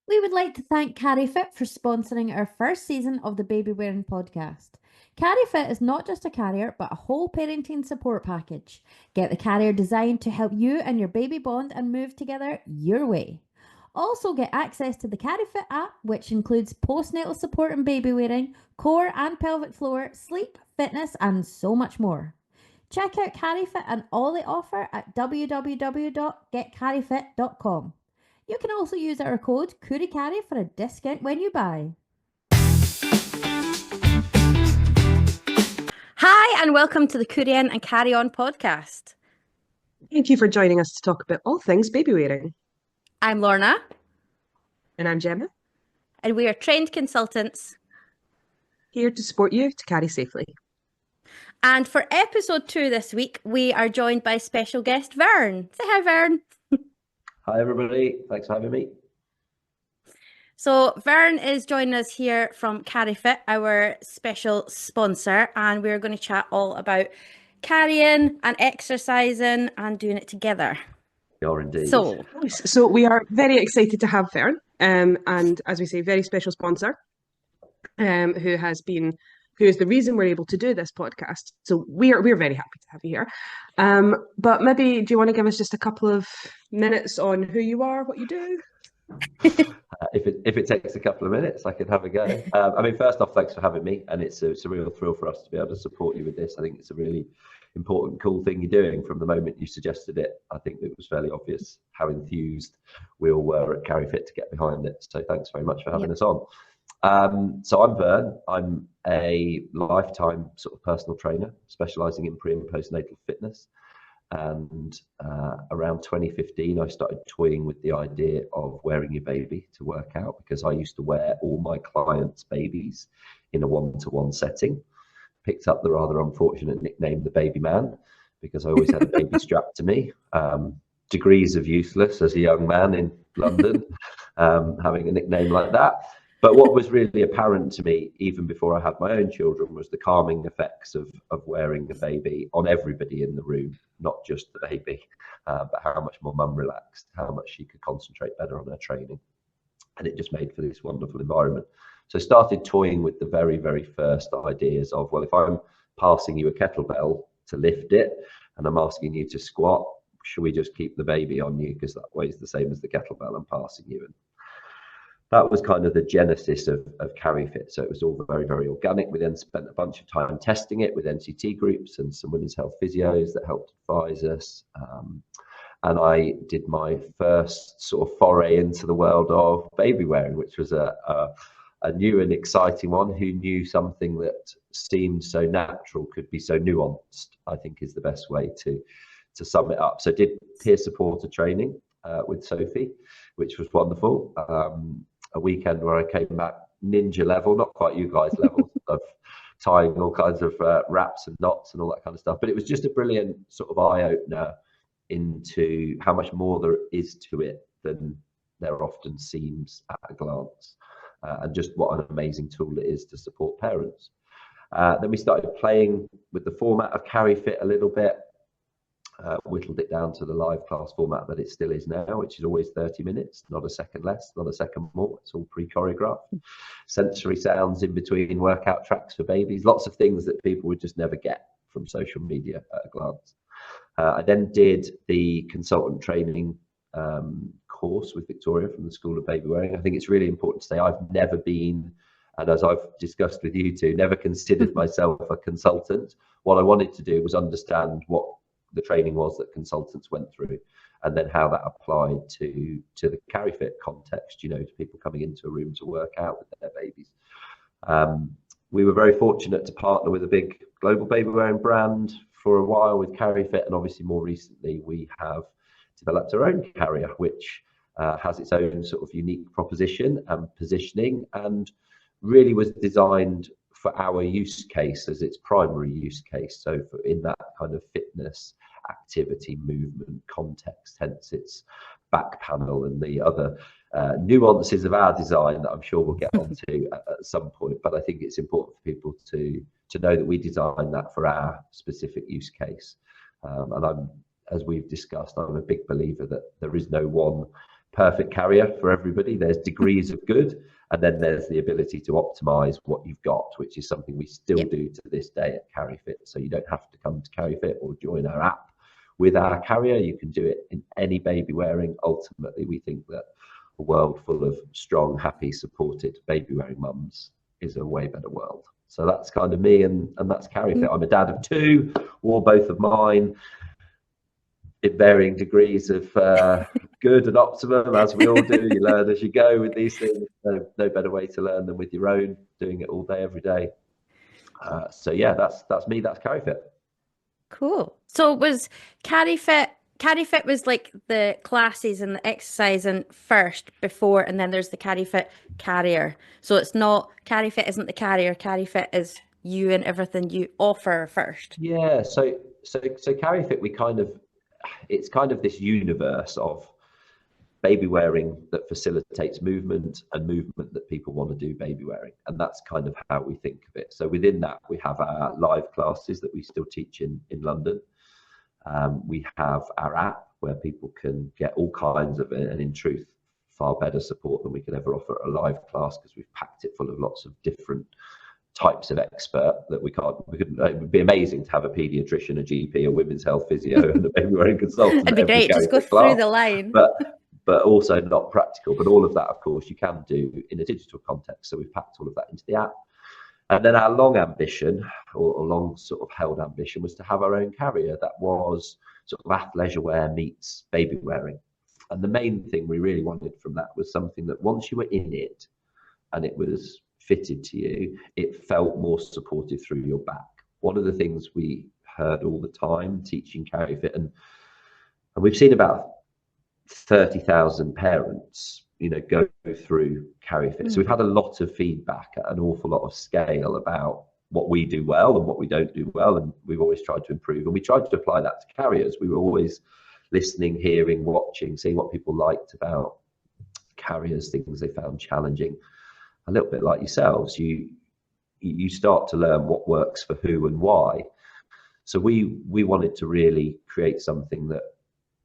We would like to thank CariFit for sponsoring our first season of the Babywearing podcast. CariFit is not just a carrier, but a whole parenting support package. Get the carrier designed to help you and your baby bond and move together your way. Also, get access to the CariFit app, which includes postnatal support and baby wearing, core and pelvic floor, sleep, fitness, and so much more. Check out CariFit and all they offer at www.getcarifit.com. You can also use our code Coorie for a discount when you buy. Hi, and welcome to the Coorie and Carry On podcast. Thank you for joining us to talk about all things baby wearing. I'm Laurna. And I'm Gemma. And we are trained consultants here to support you to carry safely. And for episode 2 this week, we are joined by special guest Vern. Say hi, Vern. Hi, everybody. Thanks for having me. So Vern is joining us here from CariFit, our special sponsor, and we're going to chat all about carrying and exercising and doing it together. We are indeed. So we are very excited to have Vern, and as we say, very special sponsor, who is the reason we're able to do this podcast. So we're very happy to have you here. But maybe, do you want to give us just a couple of minutes on who you are, what you do? If it takes a couple of minutes, I could have a go. I mean, first off, thanks for having me, and it's a real thrill for us to be able to support you with this. I think it's a really important, cool thing you're doing. From the moment you suggested it, I think it was fairly obvious how enthused we all were at CariFit to get behind it. So thanks very much for having us on. So I'm Vern. I'm a lifetime sort of personal trainer specializing in pre and postnatal fitness. And around 2015, I started toying with the idea of wearing your baby to work out, because I used to wear all my clients' babies in a one-to-one setting. Picked up the rather unfortunate nickname, the baby man, because I always had a baby strapped to me. Degrees of useless as a young man in London, having a nickname like that. But what was really apparent to me, even before I had my own children, was the calming effects of wearing a baby on everybody in the room, not just the baby, but how much more mum relaxed, how much she could concentrate better on her training. And it just made for this wonderful environment. So I started toying with the very, very first ideas of, well, if I'm passing you a kettlebell to lift it, and I'm asking you to squat, should we just keep the baby on you, because that weighs the same as the kettlebell I'm passing you? And that was kind of the genesis of CariFit. So it was all very, very organic. We then spent a bunch of time testing it with NCT groups and some women's health physios that helped advise us. And I did my first sort of foray into the world of baby wearing, which was a new and exciting one. Who knew something that seemed so natural could be so nuanced, I think is the best way to sum it up. So I did peer supporter training with Sophie, which was wonderful. A weekend where I came back ninja level, not quite you guys level, of tying all kinds of wraps and knots and all that kind of stuff. But it was just a brilliant sort of eye-opener into how much more there is to it than there often seems at a glance, and just what an amazing tool it is to support parents. Then we started playing with the format of CariFit a little bit. Whittled it down to the live class format that it still is now, which is always 30 minutes, not a second less, not a second more. It's all pre-choreographed. Sensory sounds in between workout tracks for babies, lots of things that people would just never get from social media at a glance. I then did the consultant training course with Victoria from the School of Baby Wearing. I think it's really important to say I've never been, and as I've discussed with you two, never considered myself a consultant. What I wanted to do was understand what the training was that consultants went through, and then how that applied to the CariFit context, to people coming into a room to work out with their babies. We were very fortunate to partner with a big global baby wearing brand for a while with CariFit, and obviously more recently we have developed our own carrier, which has its own sort of unique proposition and positioning, and really was designed for our use case as its primary use case. So in that kind of fitness, activity, movement context, hence its back panel and the other nuances of our design that I'm sure we'll get onto at some point. But I think it's important for people to know that we designed that for our specific use case. And as we've discussed, I'm a big believer that there is no one perfect carrier for everybody. There's degrees of good, and then there's the ability to optimize what you've got, which is something we still do to this day at CariFit. So you don't have to come to CariFit or join our app with our carrier. You can do it in any baby wearing. Ultimately, we think that a world full of strong, happy, supported baby wearing mums is a way better world. So that's kind of me, and that's CariFit. I'm a dad of 2, wore both of mine in varying degrees of good and optimum, as we all do. You learn as you go with these things. No better way to learn than with your own, doing it all day, every day. So yeah, that's me. That's CariFit. Cool. So was CariFit was like the classes and the exercising first before, and then there's the CariFit carrier. So it's not, CariFit isn't the carrier, CariFit is you and everything you offer first. Yeah, so CariFit, it's kind of this universe of baby wearing that facilitates movement, and movement that people want to do baby wearing. And that's kind of how we think of it. So within that, we have our live classes that we still teach in London. We have our app where people can get all kinds of it, and in truth, far better support than we could ever offer at a live class, because we've packed it full of lots of different types of expert that it would be amazing to have a pediatrician, a GP, a women's health physio, and a baby wearing consultant. It'd be great, just go through the line. But also not practical. But all of that, of course, you can do in a digital context. So we've packed all of that into the app. And then our long ambition, or long sort of held ambition, was to have our own carrier that was sort of athleisure wear meets baby wearing. And the main thing we really wanted from that was something that once you were in it and it was fitted to you, it felt more supportive through your back. One of the things we heard all the time teaching CariFit, and we've seen about 30,000 parents, go through CariFit. So we've had a lot of feedback at an awful lot of scale about what we do well and what we don't do well, and we've always tried to improve, and we tried to apply that to carriers. We were always listening, hearing, watching, seeing what people liked about carriers, things they found challenging. A little bit like yourselves, you start to learn what works for who and why. So we wanted to really create something that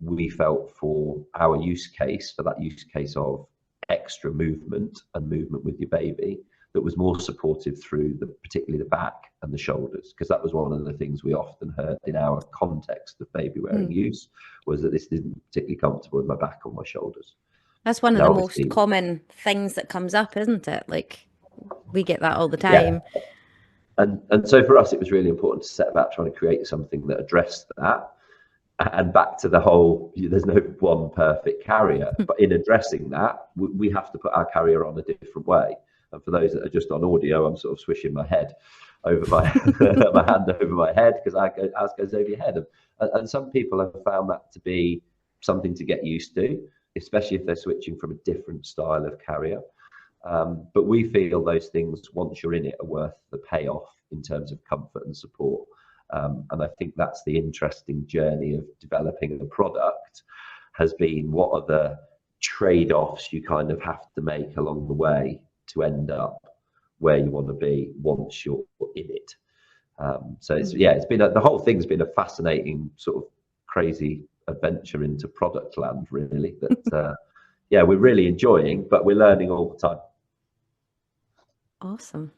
we felt for our use case, for that use case of extra movement and movement with your baby, that was more supportive through particularly the back and the shoulders, because that was one of the things we often heard in our context of baby wearing use, was that this isn't particularly comfortable with my back or my shoulders. That's one of the most common things that comes up, isn't it? Like, we get that all the time. Yeah. And so for us, it was really important to set about trying to create something that addressed that. And back to the whole, there's no one perfect carrier, but in addressing that, we have to put our carrier on a different way. And for those that are just on audio, I'm sort of swishing my head over my my hand over my head, because ours goes over your head. And some people have found that to be something to get used to, especially if they're switching from a different style of carrier. But we feel those things, once you're in it, are worth the payoff in terms of comfort and support. And I think that's the interesting journey of developing the product, has been what are the trade-offs you kind of have to make along the way to end up where you want to be once you're in it. So it's been the whole thing's been a fascinating sort of crazy adventure into product land, really, that we're really enjoying, but we're learning all the time. Awesome.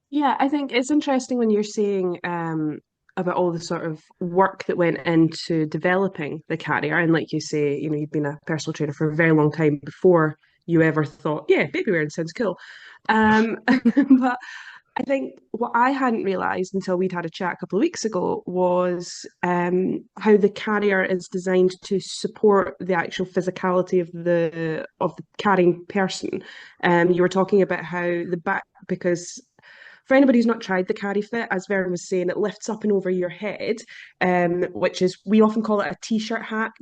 Yeah, I think it's interesting when you're saying about all the sort of work that went into developing the carrier. And like you say, you've been a personal trainer for a very long time before you ever thought, baby wearing sounds cool. But I think what I hadn't realised until we'd had a chat a couple of weeks ago was how the carrier is designed to support the actual physicality of the carrying person. You were talking about how the back, because for anybody who's not tried the CariFit, as Vern was saying, it lifts up and over your head, which is, we often call it a t-shirt hack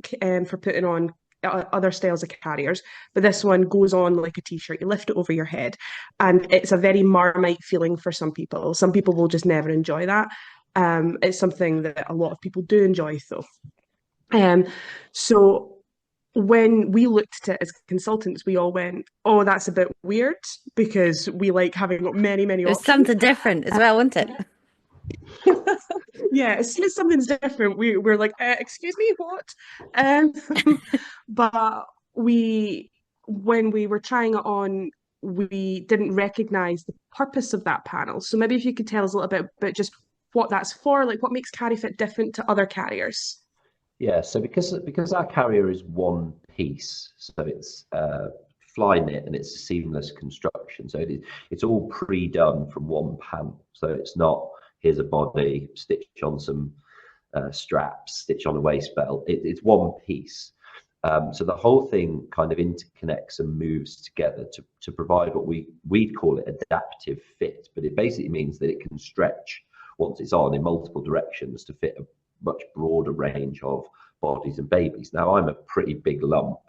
for putting on other styles of carriers, but this one goes on like a t-shirt. You lift it over your head, and it's a very Marmite feeling for some people. Some people will just never enjoy that. It's something that a lot of people do enjoy, though. So when we looked at it as consultants, we all went, oh, that's a bit weird, because we like having many There's options. something different as well, isn't it? Yeah, as soon as something's different, we're like, excuse me, what? Um, but when we were trying it on, we didn't recognize the purpose of that panel. So maybe if you could tell us a little bit about just what that's for, like what makes CariFit different to other carriers. Yeah, so because our carrier is one piece, so it's fly knit and it's a seamless construction. So it's all pre-done from one panel. So it's not, here's a body, stitch on some straps, stitch on a waist belt. It's one piece. So the whole thing kind of interconnects and moves together to provide what we'd call it adaptive fit, but it basically means that it can stretch once it's on in multiple directions to fit a much broader range of bodies and babies. Now, I'm a pretty big lump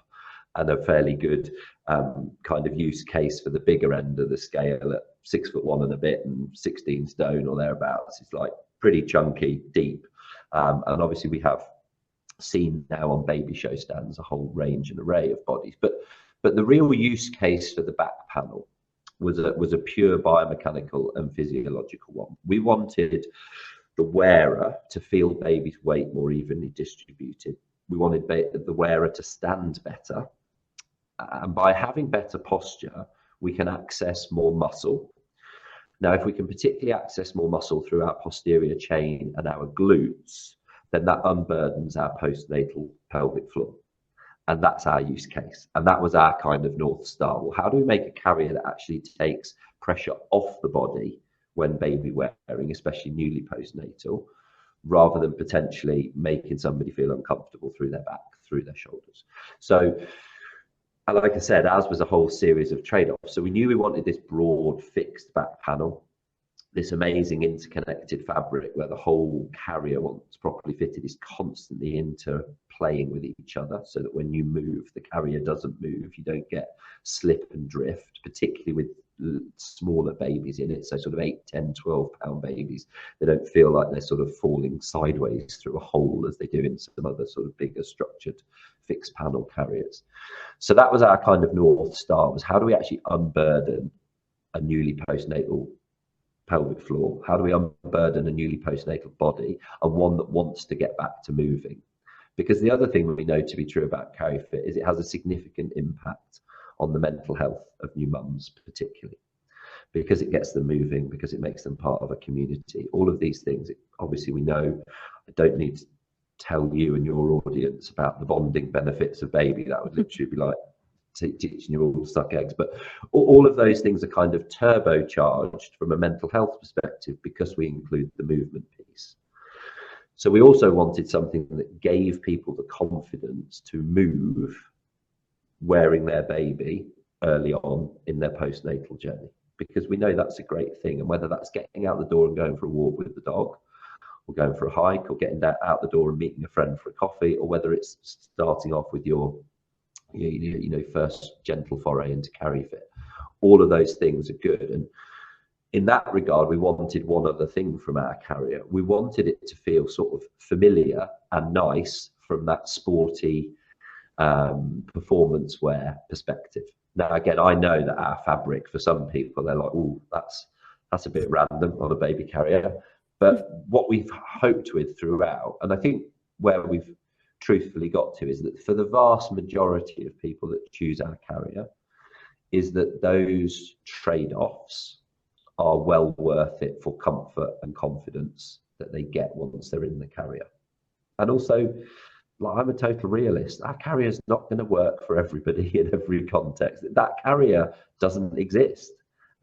and a fairly good kind of use case for the bigger end of the scale at 6'1" and a bit and 16 stone or thereabouts. It's like pretty chunky, deep. And obviously we have seen now on baby show stands a whole range and array of bodies. But the real use case for the back panel was a pure biomechanical and physiological one. We wanted the wearer to feel baby's weight more evenly distributed. We wanted the wearer to stand better. And by having better posture, we can access more muscle. Now, if we can particularly access more muscle through our posterior chain and our glutes, then that unburdens our postnatal pelvic floor. And that's our use case. And that was our kind of North Star. Well, how do we make a carrier that actually takes pressure off the body when baby wearing, especially newly postnatal, rather than potentially making somebody feel uncomfortable through their back, through their shoulders? So, like I said, ours was a whole series of trade-offs. So we knew we wanted this broad, fixed back panel, this amazing interconnected fabric where the whole carrier, once properly fitted, is constantly interplaying with each other, so that when you move, the carrier doesn't move. You don't get slip and drift, particularly with smaller babies in it. So sort of 8, 10, 12-pound babies, they don't feel like they're sort of falling sideways through a hole as they do in some other sort of bigger structured fixed panel carriers. So that was our kind of North Star, was how do we actually unburden a newly postnatal pelvic floor? How do we unburden a newly postnatal body, and one that wants to get back to moving? Because the other thing we know to be true about CariFit is it has a significant impact on the mental health of new mums, particularly because it gets them moving, because it makes them part of a community. All of these things, obviously we know. I don't need to tell you and your audience about the bonding benefits of baby. That would literally be like teaching you all to suck eggs. But all of those things are kind of turbocharged from a mental health perspective because we include the movement piece. So we also wanted something that gave people the confidence to move wearing their baby early on in their postnatal journey, because we know that's a great thing. And whether that's getting out the door and going for a walk with the dog, or going for a hike, or getting out the door and meeting a friend for a coffee, or whether it's starting off with your first gentle foray into CariFit, all of those things are good. And in that regard, we wanted one other thing from our carrier. We wanted it to feel sort of familiar and nice from that sporty performance wear perspective. Now, again, I know that our fabric, for some people, they're like, oh, that's a bit random on a baby carrier. But what we've hoped with throughout, and I think where we've truthfully got to, is that for the vast majority of people that choose our carrier, is that those trade-offs are well worth it for comfort and confidence that they get once they're in the carrier. And also, like, I'm a total realist. Our carrier is not going to work for everybody in every context. That carrier doesn't exist.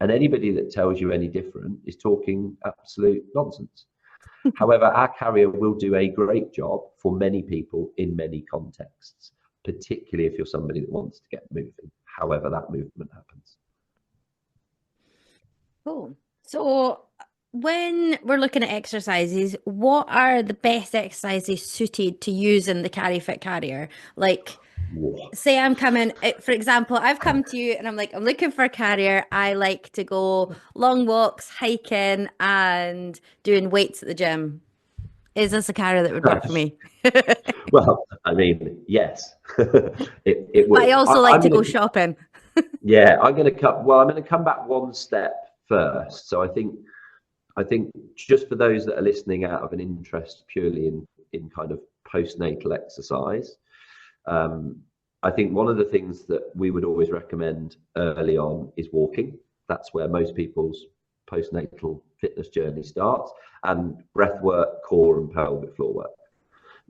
And anybody that tells you any different is talking absolute nonsense. However, our carrier will do a great job for many people in many contexts, particularly if you're somebody that wants to get moving, however that movement happens. Cool. So when we're looking at exercises, what are the best exercises suited to use in the CariFit carrier? Like, say I'm coming, for example, I've come to you and I'm like, I'm looking for a carrier. I like to go long walks, hiking, and doing weights at the gym. Is this a carrier that would work for me? Well, I mean, yes. it would. But I also like to go shopping. Yeah, I'm going to come back one step first. So I think I think just for those that are listening out of an interest purely in kind of postnatal exercise, I think one of the things that we would always recommend early on is walking. That's where most people's postnatal fitness journey starts, and breath work, core and pelvic floor work.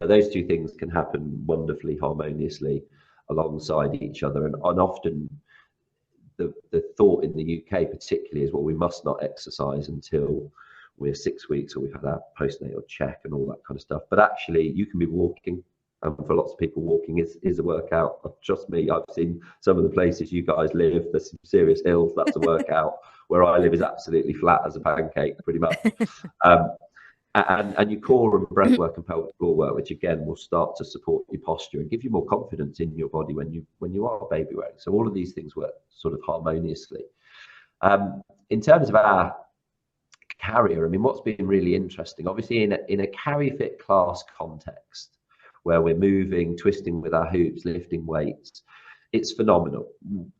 Now, those two things can happen wonderfully harmoniously alongside each other, and often the thought in the UK particularly is, well, we must not exercise until we're 6 weeks or we've had our postnatal check and all that kind of stuff. But actually, you can be walking, and for lots of people, walking is a workout. Trust me, I've seen some of the places you guys live. There's some serious hills. That's a workout. Where I live is absolutely flat as a pancake, pretty much. And your core and breath work and pelvic floor work, which again will start to support your posture and give you more confidence in your body when you are baby wearing. So all of these things work sort of harmoniously. In terms of our carrier, I mean, what's been really interesting, obviously in a CariFit class context, where we're moving, twisting with our hoops, lifting weights, it's phenomenal.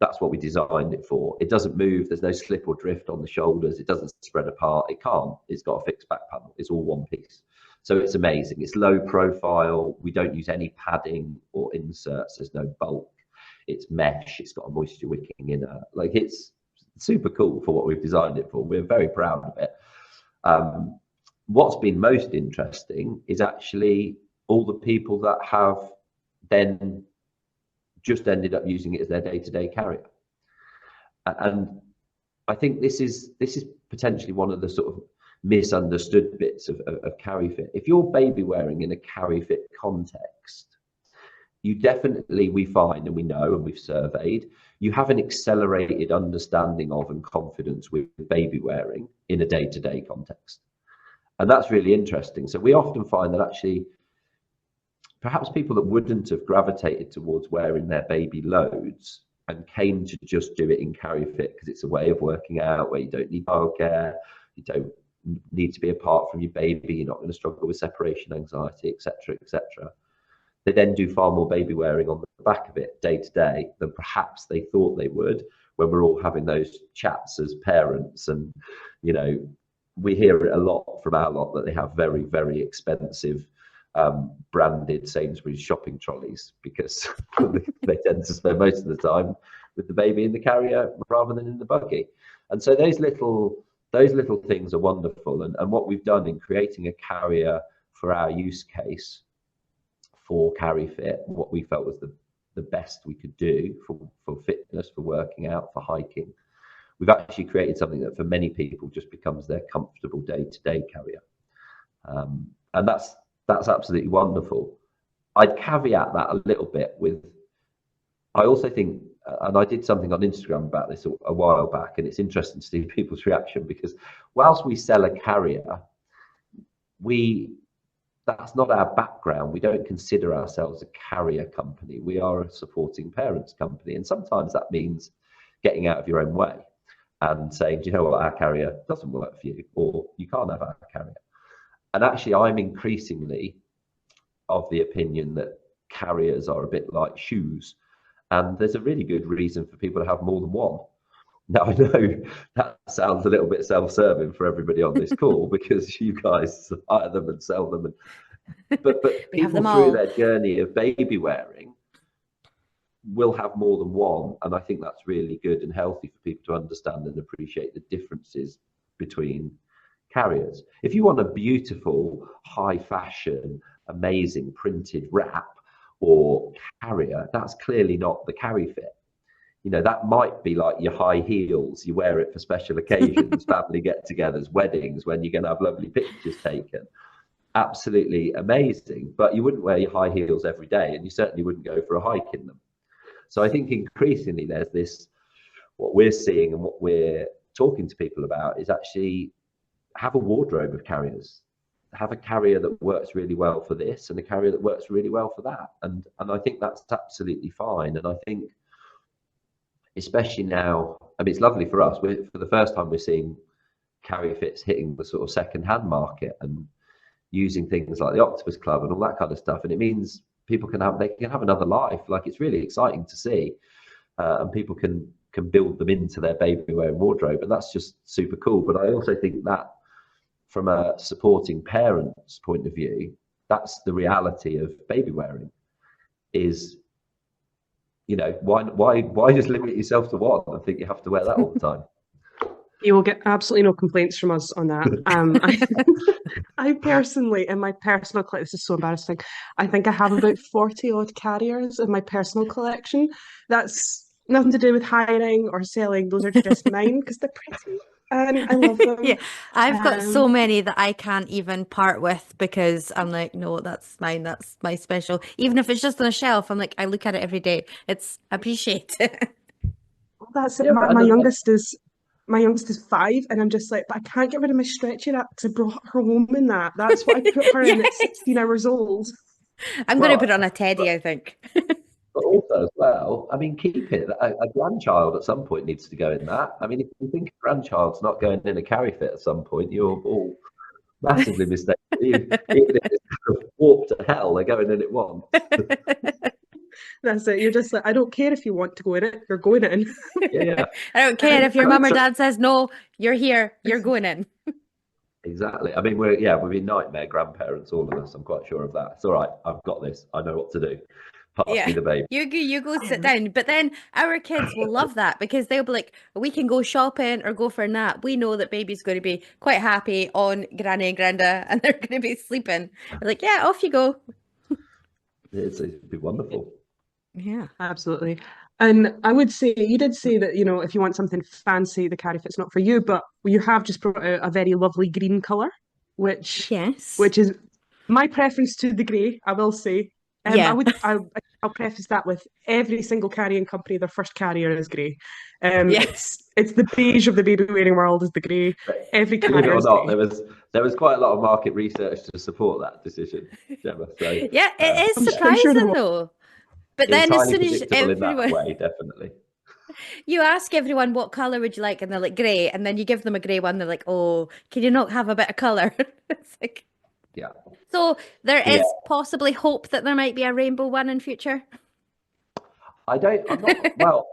That's what we designed it for. It doesn't move. There's no slip or drift on the shoulders. It doesn't spread apart. It can't. It's got a fixed back panel. It's all one piece. So it's amazing. It's low profile. We don't use any padding or inserts. There's no bulk. It's mesh. It's got a moisture wicking inner. Like, it's super cool for what we've designed it for. We're very proud of it. What's been most interesting is actually all the people that have then just ended up using it as their day-to-day carrier. And I think this is potentially one of the sort of misunderstood bits of CariFit. If you're baby wearing in a CariFit context, you definitely, we find and we know and we've surveyed, you have an accelerated understanding of and confidence with baby wearing in a day-to-day context. And that's really interesting. So we often find that actually perhaps people that wouldn't have gravitated towards wearing their baby loads and came to just do it in CariFit because it's a way of working out where you don't need childcare, you don't need to be apart from your baby, you're not going to struggle with separation anxiety, etc., etc. They then do far more baby wearing on the back of it day to day than perhaps they thought they would when we're all having those chats as parents. And, you know, we hear it a lot from our lot that they have very, very expensive branded Sainsbury's shopping trolleys because they tend to spend most of the time with the baby in the carrier rather than in the buggy. And so those little things are wonderful. And what we've done in creating a carrier for our use case for CariFit, what we felt was the best we could do for fitness, for working out, for hiking, we've actually created something that for many people just becomes their comfortable day-to-day carrier. And that's absolutely wonderful. I'd caveat that a little bit with, I also think, and I did something on Instagram about this a while back, and it's interesting to see people's reaction, because whilst we sell a carrier, that's not our background. We don't consider ourselves a carrier company. We are a supporting parents company. And sometimes that means getting out of your own way and saying, do you know what, our carrier doesn't work for you, or you can't have our carrier. And actually, I'm increasingly of the opinion that carriers are a bit like shoes. And there's a really good reason for people to have more than one. Now, I know that sounds a little bit self-serving for everybody on this call because you guys hire them and sell them. But people through their journey of baby wearing will have more than one. And I think that's really good and healthy for people to understand and appreciate the differences between carriers. If you want a beautiful, high fashion, amazing printed wrap or carrier, that's clearly not the CariFit. You know, that might be like your high heels. You wear it for special occasions, family get-togethers, weddings, when you're going to have lovely pictures taken. Absolutely amazing. But you wouldn't wear your high heels every day, and you certainly wouldn't go for a hike in them. So I think increasingly there's this, what we're seeing and what we're talking to people about is actually have a wardrobe of carriers. Have a carrier that works really well for this and a carrier that works really well for that. And I think that's absolutely fine. And I think, especially now, I mean, it's lovely for us. For the first time, we're seeing CariFits hitting the sort of second-hand market and using things like the Octopus Club and all that kind of stuff. And it means people can have another life. Like, it's really exciting to see, and people can build them into their baby wearing wardrobe, and that's just super cool. But I also think that from a supporting parent's point of view, that's the reality of baby wearing. Is, you know, why just limit yourself to one and think you have to wear that all the time? You will get absolutely no complaints from us on that. I personally, in my personal collection, this is so embarrassing. I think I have about 40 odd carriers in my personal collection. That's nothing to do with hiring or selling. Those are just mine because they're pretty and I love them. Yeah, I've got so many that I can't even part with because I'm like, no, that's mine. That's my special. Even if it's just on a shelf, I'm like, I look at it every day. It's appreciate it. That's it. Yeah, My youngest is 5, and I'm just like, but I can't get rid of my stretchy rack because I brought her home in that. That's what I put her in at 16 hours old. I'm going to put it on a teddy, I think. But also as well, I mean, keep it. A grandchild at some point needs to go in that. I mean, if you think a grandchild's not going in a CariFit at some point, you're all massively mistaken. Even if it's warped to hell, they're going in it once. That's it. You're just like, I don't care if you want to go in it, you're going in. Yeah. I don't care if your mum or dad says no, you're here, you're going in. Exactly. I mean, we've been nightmare grandparents, all of us. I'm quite sure of that. It's all right. I've got this. I know what to do. Pass me the baby. You go sit down. But then our kids will love that because they'll be like, we can go shopping or go for a nap. We know that baby's going to be quite happy on Granny and Granda and they're going to be sleeping. We're like, yeah, off you go. It'd be wonderful. Yeah, absolutely. And I would say, you did say that, you know, if you want something fancy, the CariFit's not for you, but you have just brought out a very lovely green colour, which is my preference to the grey, I will say. I'll preface that with every single carrying company, their first carrier is grey. It's the beige of the baby wearing world is the grey. Every carrier Believe it or is not, grey. there was quite a lot of market research to support that decision, Gemma. So yeah, it is surprising though. But then as soon as everyone, in that way, definitely. You ask everyone what colour would you like, and they're like grey, and then you give them a grey one, they're like, oh, can you not have a bit of colour? It's like, yeah. So there is possibly hope that there might be a rainbow one in future. I'm not. Well,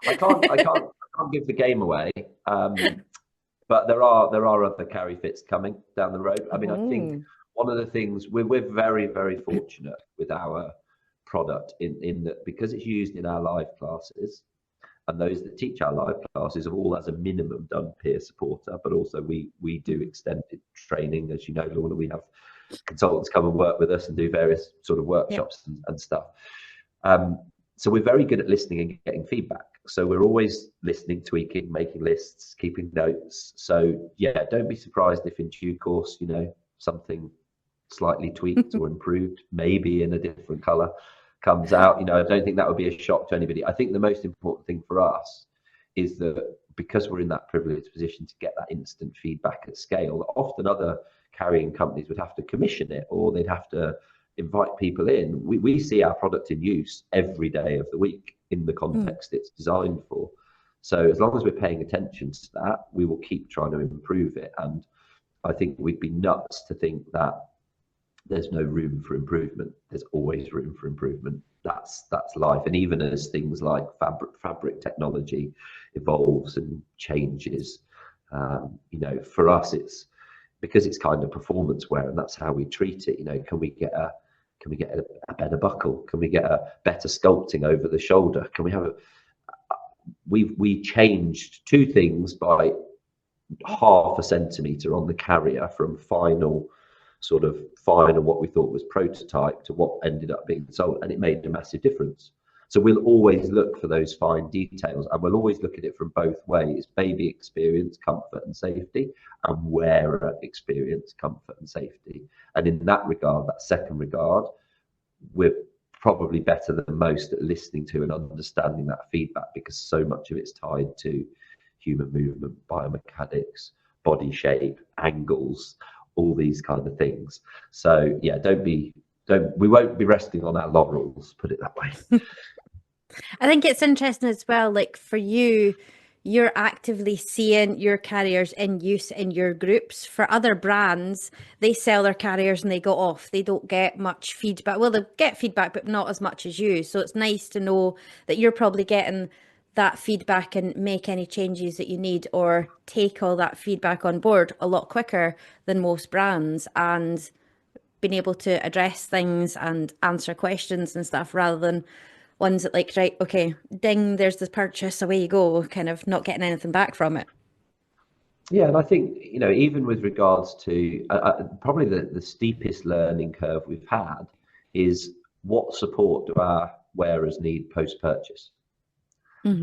I can't give the game away. But there are other CariFits coming down the road. I mean, I think one of the things we're very, very fortunate with our product in that because it's used in our live classes, and those that teach our live classes have all, as a minimum, done peer supporter, but also we do extended training. As you know, Laurna, we have consultants come and work with us and do various sort of workshops and stuff. So we're very good at listening and getting feedback. So we're always listening, tweaking, making lists, keeping notes. So yeah, don't be surprised if in due course, you know, something slightly tweaked or improved, maybe in a different color, comes out. You know, I don't think that would be a shock to anybody. I think the most important thing for us is that because we're in that privileged position to get that instant feedback at scale, often other carrying companies would have to commission it or they'd have to invite people in. We see our product in use every day of the week in the context it's designed for. So as long as we're paying attention to that, we will keep trying to improve it. And I think we'd be nuts to think that there's no room for improvement. There's always room for improvement. That's life. And even as things like fabric technology evolves and changes, you know, for us it's because it's kind of performance wear and that's how we treat it. You know, can we get a better buckle? Can we get a better sculpting over the shoulder? Can we have we changed two things by 0.5 centimetre on the carrier from final what we thought was prototype to what ended up being sold, and it made a massive difference. So we'll always look for those fine details, and we'll always look at it from both ways: baby experience, comfort and safety, and wearer experience, comfort and safety. And in that regard, that second regard, we're probably better than most at listening to and understanding that feedback, because so much of it's tied to human movement, biomechanics, body shape, angles, all these kind of things. So yeah, we won't be resting on our laurels, put it that way. I think it's interesting as well, like for you, you're actively seeing your carriers in use in your groups. For other brands, they sell their carriers and they go off. They don't get much feedback. Well, they get feedback, but not as much as you. So it's nice to know that you're probably getting that feedback and make any changes that you need, or take all that feedback on board a lot quicker than most brands, and being able to address things and answer questions and stuff, rather than ones that like, right, okay, ding, there's this purchase, away you go, kind of not getting anything back from it. Yeah, and I think, you know, even with regards to probably the steepest learning curve we've had is what support do our wearers need post-purchase?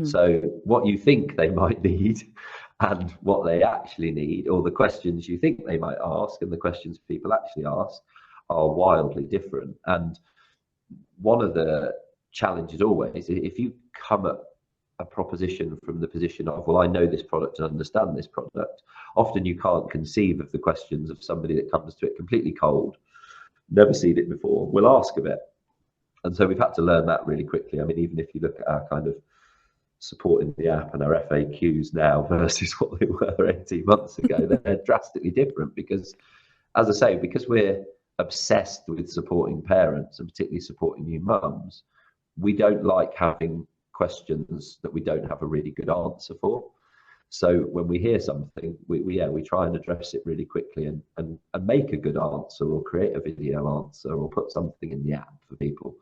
So what you think they might need and what they actually need, or the questions you think they might ask and the questions people actually ask, are wildly different. And one of the challenges always, if you come at a proposition from the position of, well, I know this product and understand this product, often you can't conceive of the questions of somebody that comes to it completely cold, never seen it before, will ask of it. And so we've had to learn that really quickly. I mean, even if you look at our kind of support in the app and our FAQs now versus what they were 18 months ago, they're drastically different because, as I say, because we're obsessed with supporting parents and particularly supporting new mums, we don't like having questions that we don't have a really good answer for. So when we hear something, we try and address it really quickly and make a good answer, or create a video answer, or put something in the app for people.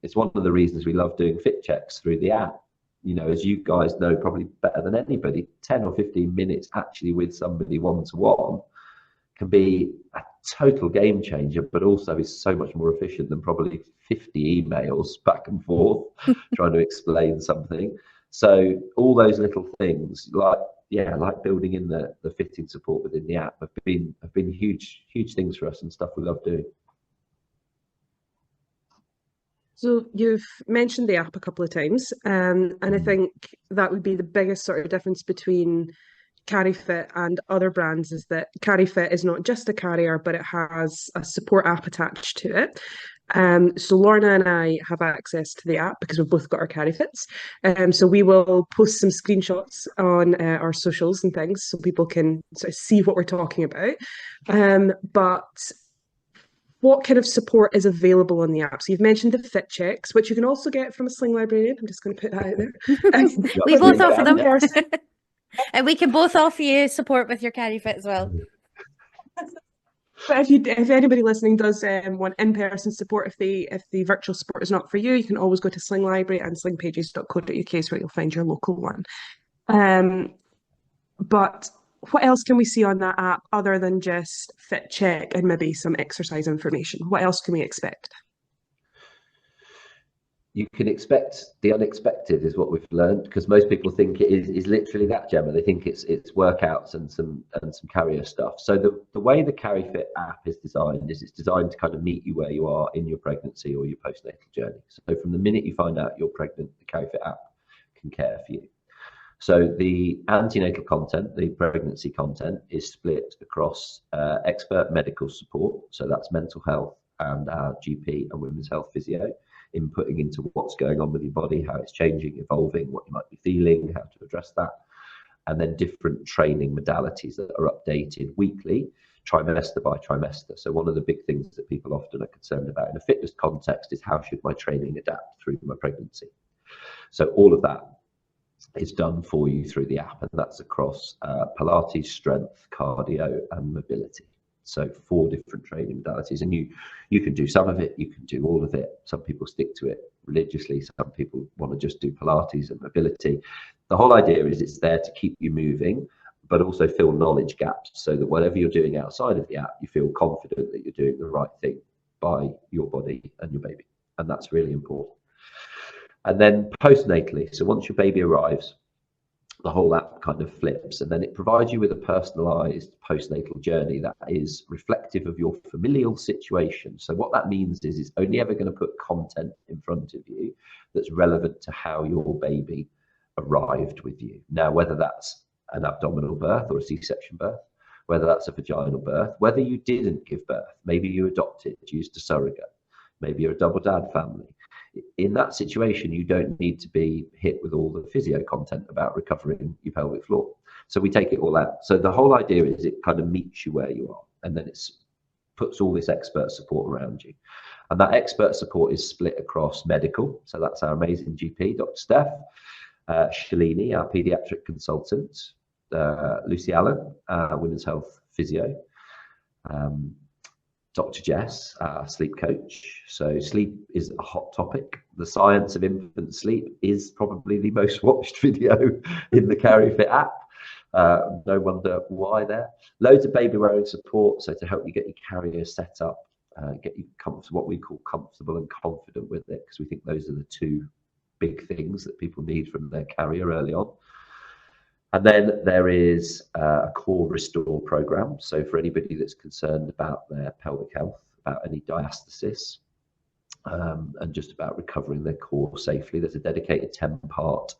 It's one of the reasons we love doing fit checks through the app. You know, as you guys know probably better than anybody, 10 or 15 minutes actually with somebody one-to-one can be a total game changer, but also is so much more efficient than probably 50 emails back and forth trying to explain something. So all those little things, like building in the fitting support within the app, have been huge things for us and stuff we love doing. So you've mentioned the app a couple of times, and I think that would be the biggest sort of difference between CariFit and other brands, is that CariFit is not just a carrier, but it has a support app attached to it. So Lorna and I have access to the app because we've both got our CariFits. So we will post some screenshots on our socials and things so people can sort of see what we're talking about. But what kind of support is available on the app? So you've mentioned the fit checks, which you can also get from a Sling librarian. I'm just going to put that out there. We both offer them. And we can both offer you support with your CariFit as well. But if anybody listening does want in-person support, if the virtual support is not for you, you can always go to Sling Library, and slingpages.co.uk is where you'll find your local one. But what else can we see on that app other than just fit check and maybe some exercise information? What else can we expect? You can expect the unexpected, is what we've learned, because most people think it is literally that, Gemma. They think it's workouts and some carrier stuff. So the way the CariFit app is designed is it's designed to kind of meet you where you are in your pregnancy or your postnatal journey. So from the minute you find out you're pregnant, the CariFit app can care for you. So the antenatal content, the pregnancy content, is split across expert medical support. So that's mental health and our GP and women's health physio, inputting into what's going on with your body, how it's changing, evolving, what you might be feeling, how to address that. And then different training modalities that are updated weekly, trimester by trimester. So one of the big things that people often are concerned about in a fitness context is, how should my training adapt through my pregnancy? So all of that is done for you through the app, and that's across Pilates, strength, cardio, and mobility. So 4 different training modalities, and you can do some of it, you can do all of it. Some people stick to it religiously, some people want to just do Pilates and mobility. The whole idea is it's there to keep you moving, but also fill knowledge gaps, so that whatever you're doing outside of the app, you feel confident that you're doing the right thing by your body and your baby, and that's really important. And then postnatally, so once your baby arrives, the whole app kind of flips, and then it provides you with a personalized postnatal journey that is reflective of your familial situation. So what that means is it's only ever going to put content in front of you that's relevant to how your baby arrived with you. Now, whether that's an abdominal birth or a C-section birth, whether that's a vaginal birth, whether you didn't give birth, maybe you adopted, used a surrogate, maybe you're a double dad family. In that situation, you don't need to be hit with all the physio content about recovering your pelvic floor. So we take it all out. So the whole idea is it kind of meets you where you are, and then it puts all this expert support around you. And that expert support is split across medical. So that's our amazing GP, Dr. Steph. Shalini, our paediatric consultant, Lucy Allen, women's health physio, Dr. Jess, our sleep coach. So sleep is a hot topic. The science of infant sleep is probably the most watched video in the CariFit app. No wonder why there. Loads of baby wearing support, so to help you get your carrier set up, get you what we call comfortable and confident with it, because we think those are the two big things that people need from their carrier early on. And then there is a core restore program. So for anybody that's concerned about their pelvic health, about any diastasis, and just about recovering their core safely, there's a dedicated 10-part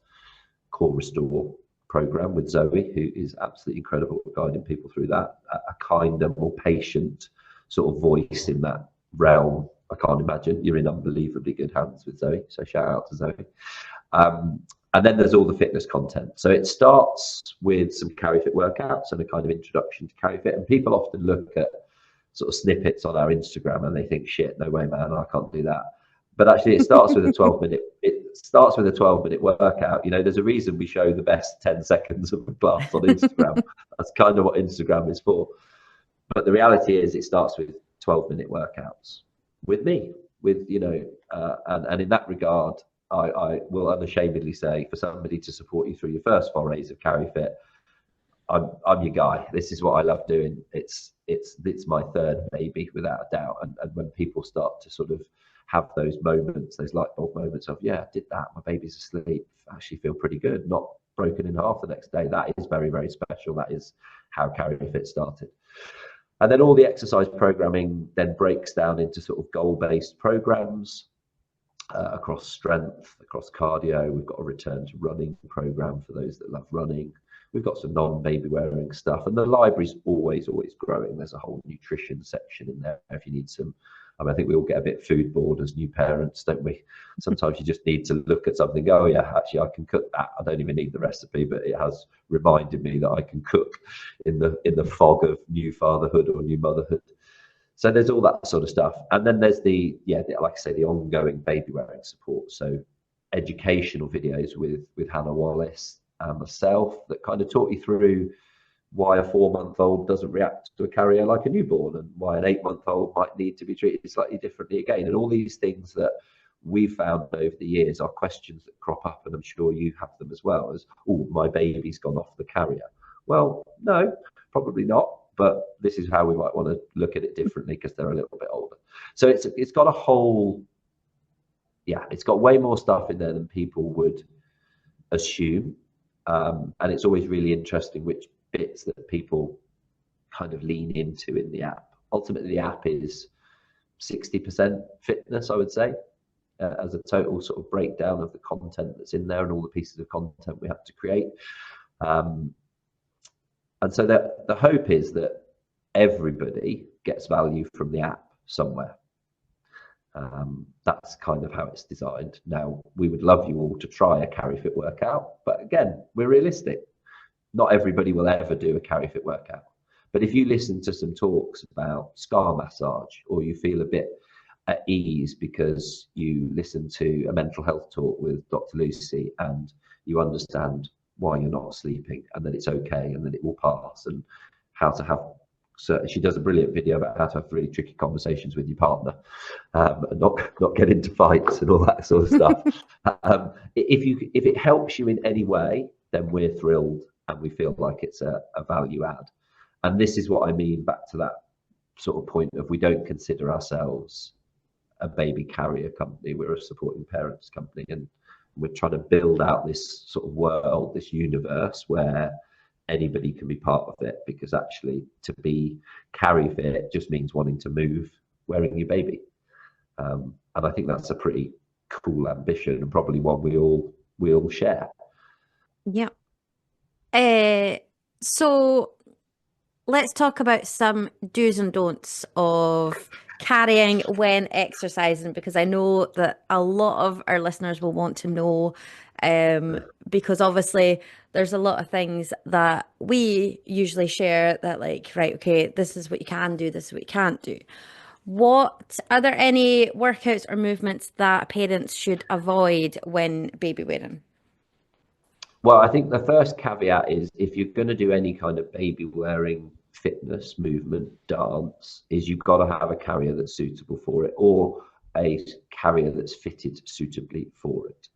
core restore program with Zoe, who is absolutely incredible at guiding people through that. A kinder, more patient sort of voice in that realm. I can't imagine. You're in unbelievably good hands with Zoe. So shout out to Zoe. And then there's all the fitness content. So it starts with some CariFit workouts and a kind of introduction to CariFit. And people often look at sort of snippets on our Instagram and they think, shit, no way, man, I can't do that. But actually it starts with a 12-minute workout. You know, there's a reason we show the best 10 seconds of a class on Instagram. That's kind of what Instagram is for. But the reality is it starts with 12-minute workouts with me, with, you know, and in that regard, I will unashamedly say, for somebody to support you through your first forays of CariFit, I'm your guy. This is what I love doing. It's my third baby, without a doubt. And when people start to sort of have those moments, those light bulb moments of, yeah, I did that, my baby's asleep, I actually feel pretty good, not broken in half the next day. That is very, very special. That is how CariFit started. And then all the exercise programming then breaks down into sort of goal-based programs. Across strength, across cardio. We've got a return to running program for those that love running. We've got some non-baby wearing stuff, and the library's always growing. There's a whole nutrition section in there if you need some. I think we all get a bit food bored as new parents, don't we? Sometimes you just need to look at something and go, oh yeah, actually I can cook that. I don't even need the recipe, but it has reminded me that I can cook in the fog of new fatherhood or new motherhood. So there's all that sort of stuff. And then there's like I say, the ongoing baby wearing support. So educational videos with Hannah Wallace and myself that kind of talk you through why a 4-month-old doesn't react to a carrier like a newborn, and why an 8-month-old might need to be treated slightly differently again. And all these things that we've found over the years are questions that crop up, and I'm sure you have them as well, as, oh, my baby's gone off the carrier. Well, no, probably not. But this is how we might want to look at it differently because they're a little bit older. So it's got a whole, it's got way more stuff in there than people would assume. And it's always really interesting which bits that people kind of lean into in the app. Ultimately, the app is 60% fitness, I would say, as a total sort of breakdown of the content that's in there and all the pieces of content we have to create. And so the hope is that everybody gets value from the app somewhere. That's kind of how it's designed. Now, we would love you all to try a CariFit workout, but again, we're realistic. Not everybody will ever do a CariFit workout. But if you listen to some talks about scar massage, or you feel a bit at ease because you listen to a mental health talk with Dr. Lucy and you understand why you're not sleeping and that it's okay and that it will pass, and how to have she does a brilliant video about how to have really tricky conversations with your partner, and not get into fights and all that sort of stuff. If it helps you in any way, then we're thrilled and we feel like it's a value add. And this is what I mean, back to that sort of point of, we don't consider ourselves a baby carrier company, we're a supporting parents company, and we're trying to build out this sort of world, this universe where anybody can be part of it, because actually to be CariFit just means wanting to move wearing your baby. And I think that's a pretty cool ambition, and probably one we all share. Yeah. So let's talk about some do's and don'ts of carrying when exercising, because I know that a lot of our listeners will want to know, because obviously there's a lot of things that we usually share that, like, right, okay, this is what you can do, this is what you can't do. Are there any workouts or movements that parents should avoid when baby wearing? Well, I think the first caveat is if you're going to do any kind of baby wearing fitness, movement, dance, is you've got to have a carrier that's suitable for it, or a carrier that's fitted suitably for it.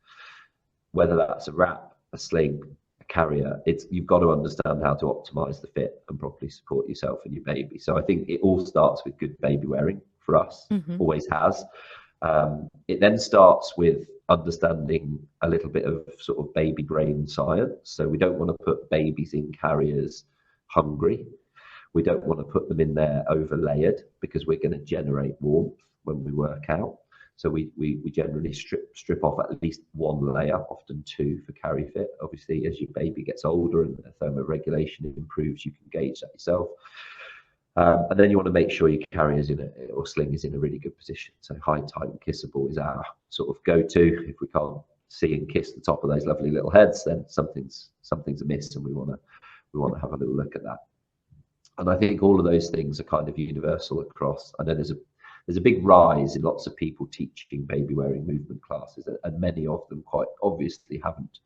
Whether that's a wrap, a sling, a carrier, you've got to understand how to optimize the fit and properly support yourself and your baby. So I think it all starts with good baby wearing for us, always has. It then starts with understanding a little bit of sort of baby brain science. So we don't want to put babies in carriers hungry. We don't want to put them in there overlayered, because we're going to generate warmth when we work out. So we generally strip off at least one layer, often two, for CariFit. Obviously, as your baby gets older and the thermoregulation improves, you can gauge that yourself. And then you want to make sure your carrier or sling is in a really good position. So high, tight, and kissable is our sort of go-to. If we can't see and kiss the top of those lovely little heads, then something's amiss, and we want to have a little look at that. And I think all of those things are kind of universal across. I know there's a big rise in lots of people teaching baby wearing movement classes, and many of them quite obviously haven't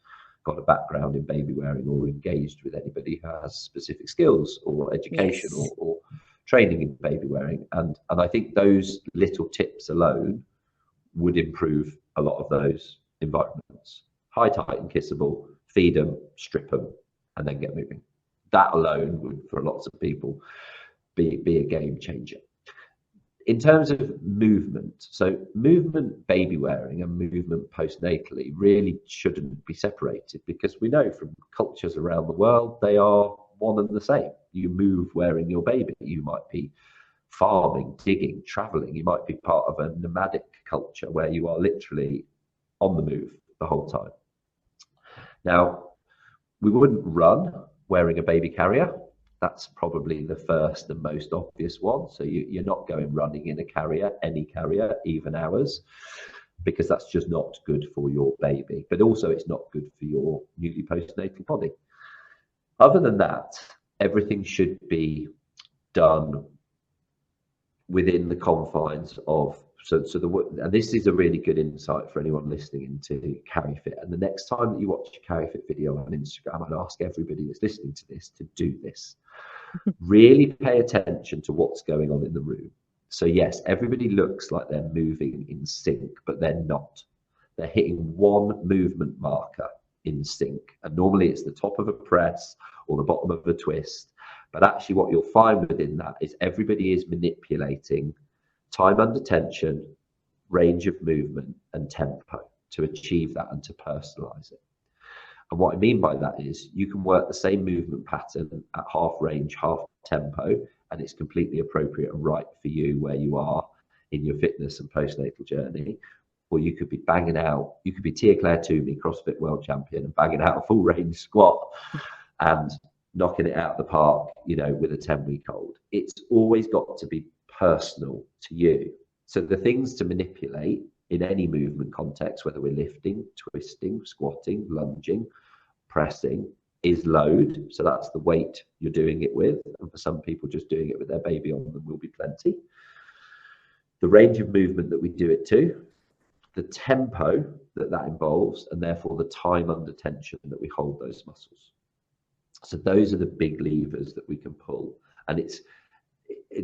got a background in baby wearing or engaged with anybody who has specific skills or education or training in baby wearing. And I think those little tips alone would improve a lot of those environments. High, tight, and kissable, feed them, strip them, and then get moving. That alone would, for lots of people, be a game changer. In terms of movement, so movement baby wearing and movement postnatally really shouldn't be separated, because we know from cultures around the world they are one and the same. You move wearing your baby. You might be farming, digging, traveling. You might be part of a nomadic culture where you are literally on the move the whole time. Now, we wouldn't run wearing a baby carrier. That's probably the first and most obvious one. So you're not going running in a carrier, any carrier, even ours, because that's just not good for your baby. But also it's not good for your newly postnatal body. Other than that, everything should be done within the confines of, and this is a really good insight for anyone listening into CariFit. And the next time that you watch a CariFit video on Instagram, I'd ask everybody that's listening to this to do this. Really pay attention to what's going on in the room. So yes, everybody looks like they're moving in sync, but they're not. They're hitting one movement marker in sync. And normally it's the top of a press or the bottom of a twist. But actually what you'll find within that is everybody is manipulating time under tension, range of movement, and tempo to achieve that and to personalize it. And what I mean by that is you can work the same movement pattern at half range, half tempo, and it's completely appropriate and right for you where you are in your fitness and postnatal journey. Or you could be banging out, you could be Tia Claire Toomey, CrossFit world champion, and banging out a full range squat and knocking it out of the park, you know, with a 10-week-old. It's always got to be personal to you. So the things to manipulate in any movement context, whether we're lifting, twisting, squatting, lunging, pressing, is load. So that's the weight you're doing it with. And for some people, just doing it with their baby on them will be plenty. The range of movement that we do it to, the tempo that involves, and therefore the time under tension that we hold those muscles. So those are the big levers that we can pull. And it's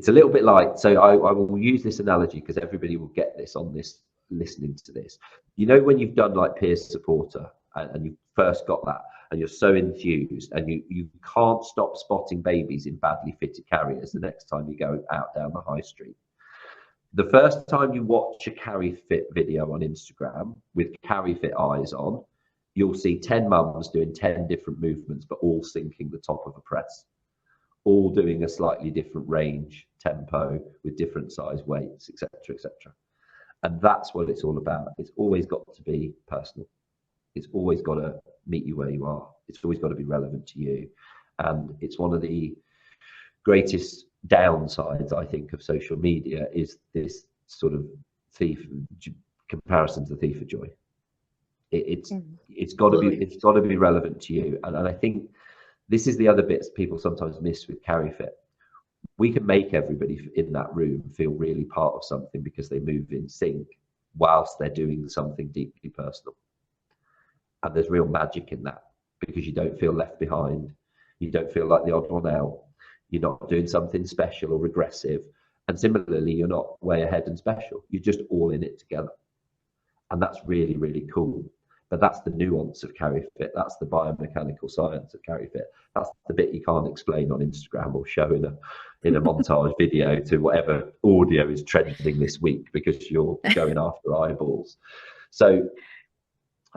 a little bit like, so I will use this analogy because everybody will get this on this, listening to this. You know, when you've done like peer supporter and you first got that and you're so enthused and you can't stop spotting babies in badly fitted carriers the next time you go out down the high street. The first time you watch a CariFit video on Instagram with CariFit eyes on, you'll see 10 mums doing 10 different movements, but all syncing the top of a press, all doing a slightly different range, tempo, with different size weights, etc., etc. And that's what it's all about. It's always got to be personal. It's always got to meet you where you are. It's always got to be relevant to you. And it's one of the greatest downsides, I think, of social media is this sort of comparison to the thief of joy. It's got to be relevant to you. And I think this is the other bits people sometimes miss with CariFit. We can make everybody in that room feel really part of something because they move in sync whilst they're doing something deeply personal. And there's real magic in that. because you don't feel left behind. You don't feel like the odd one out. You're not doing something special or regressive. And similarly, you're not way ahead and special. You're just all in it together. And that's really, really cool. But that's the nuance of CariFit. That's the biomechanical science of CariFit. That's the bit you can't explain on Instagram or show in a montage video to whatever audio is trending this week, because you're going after eyeballs. So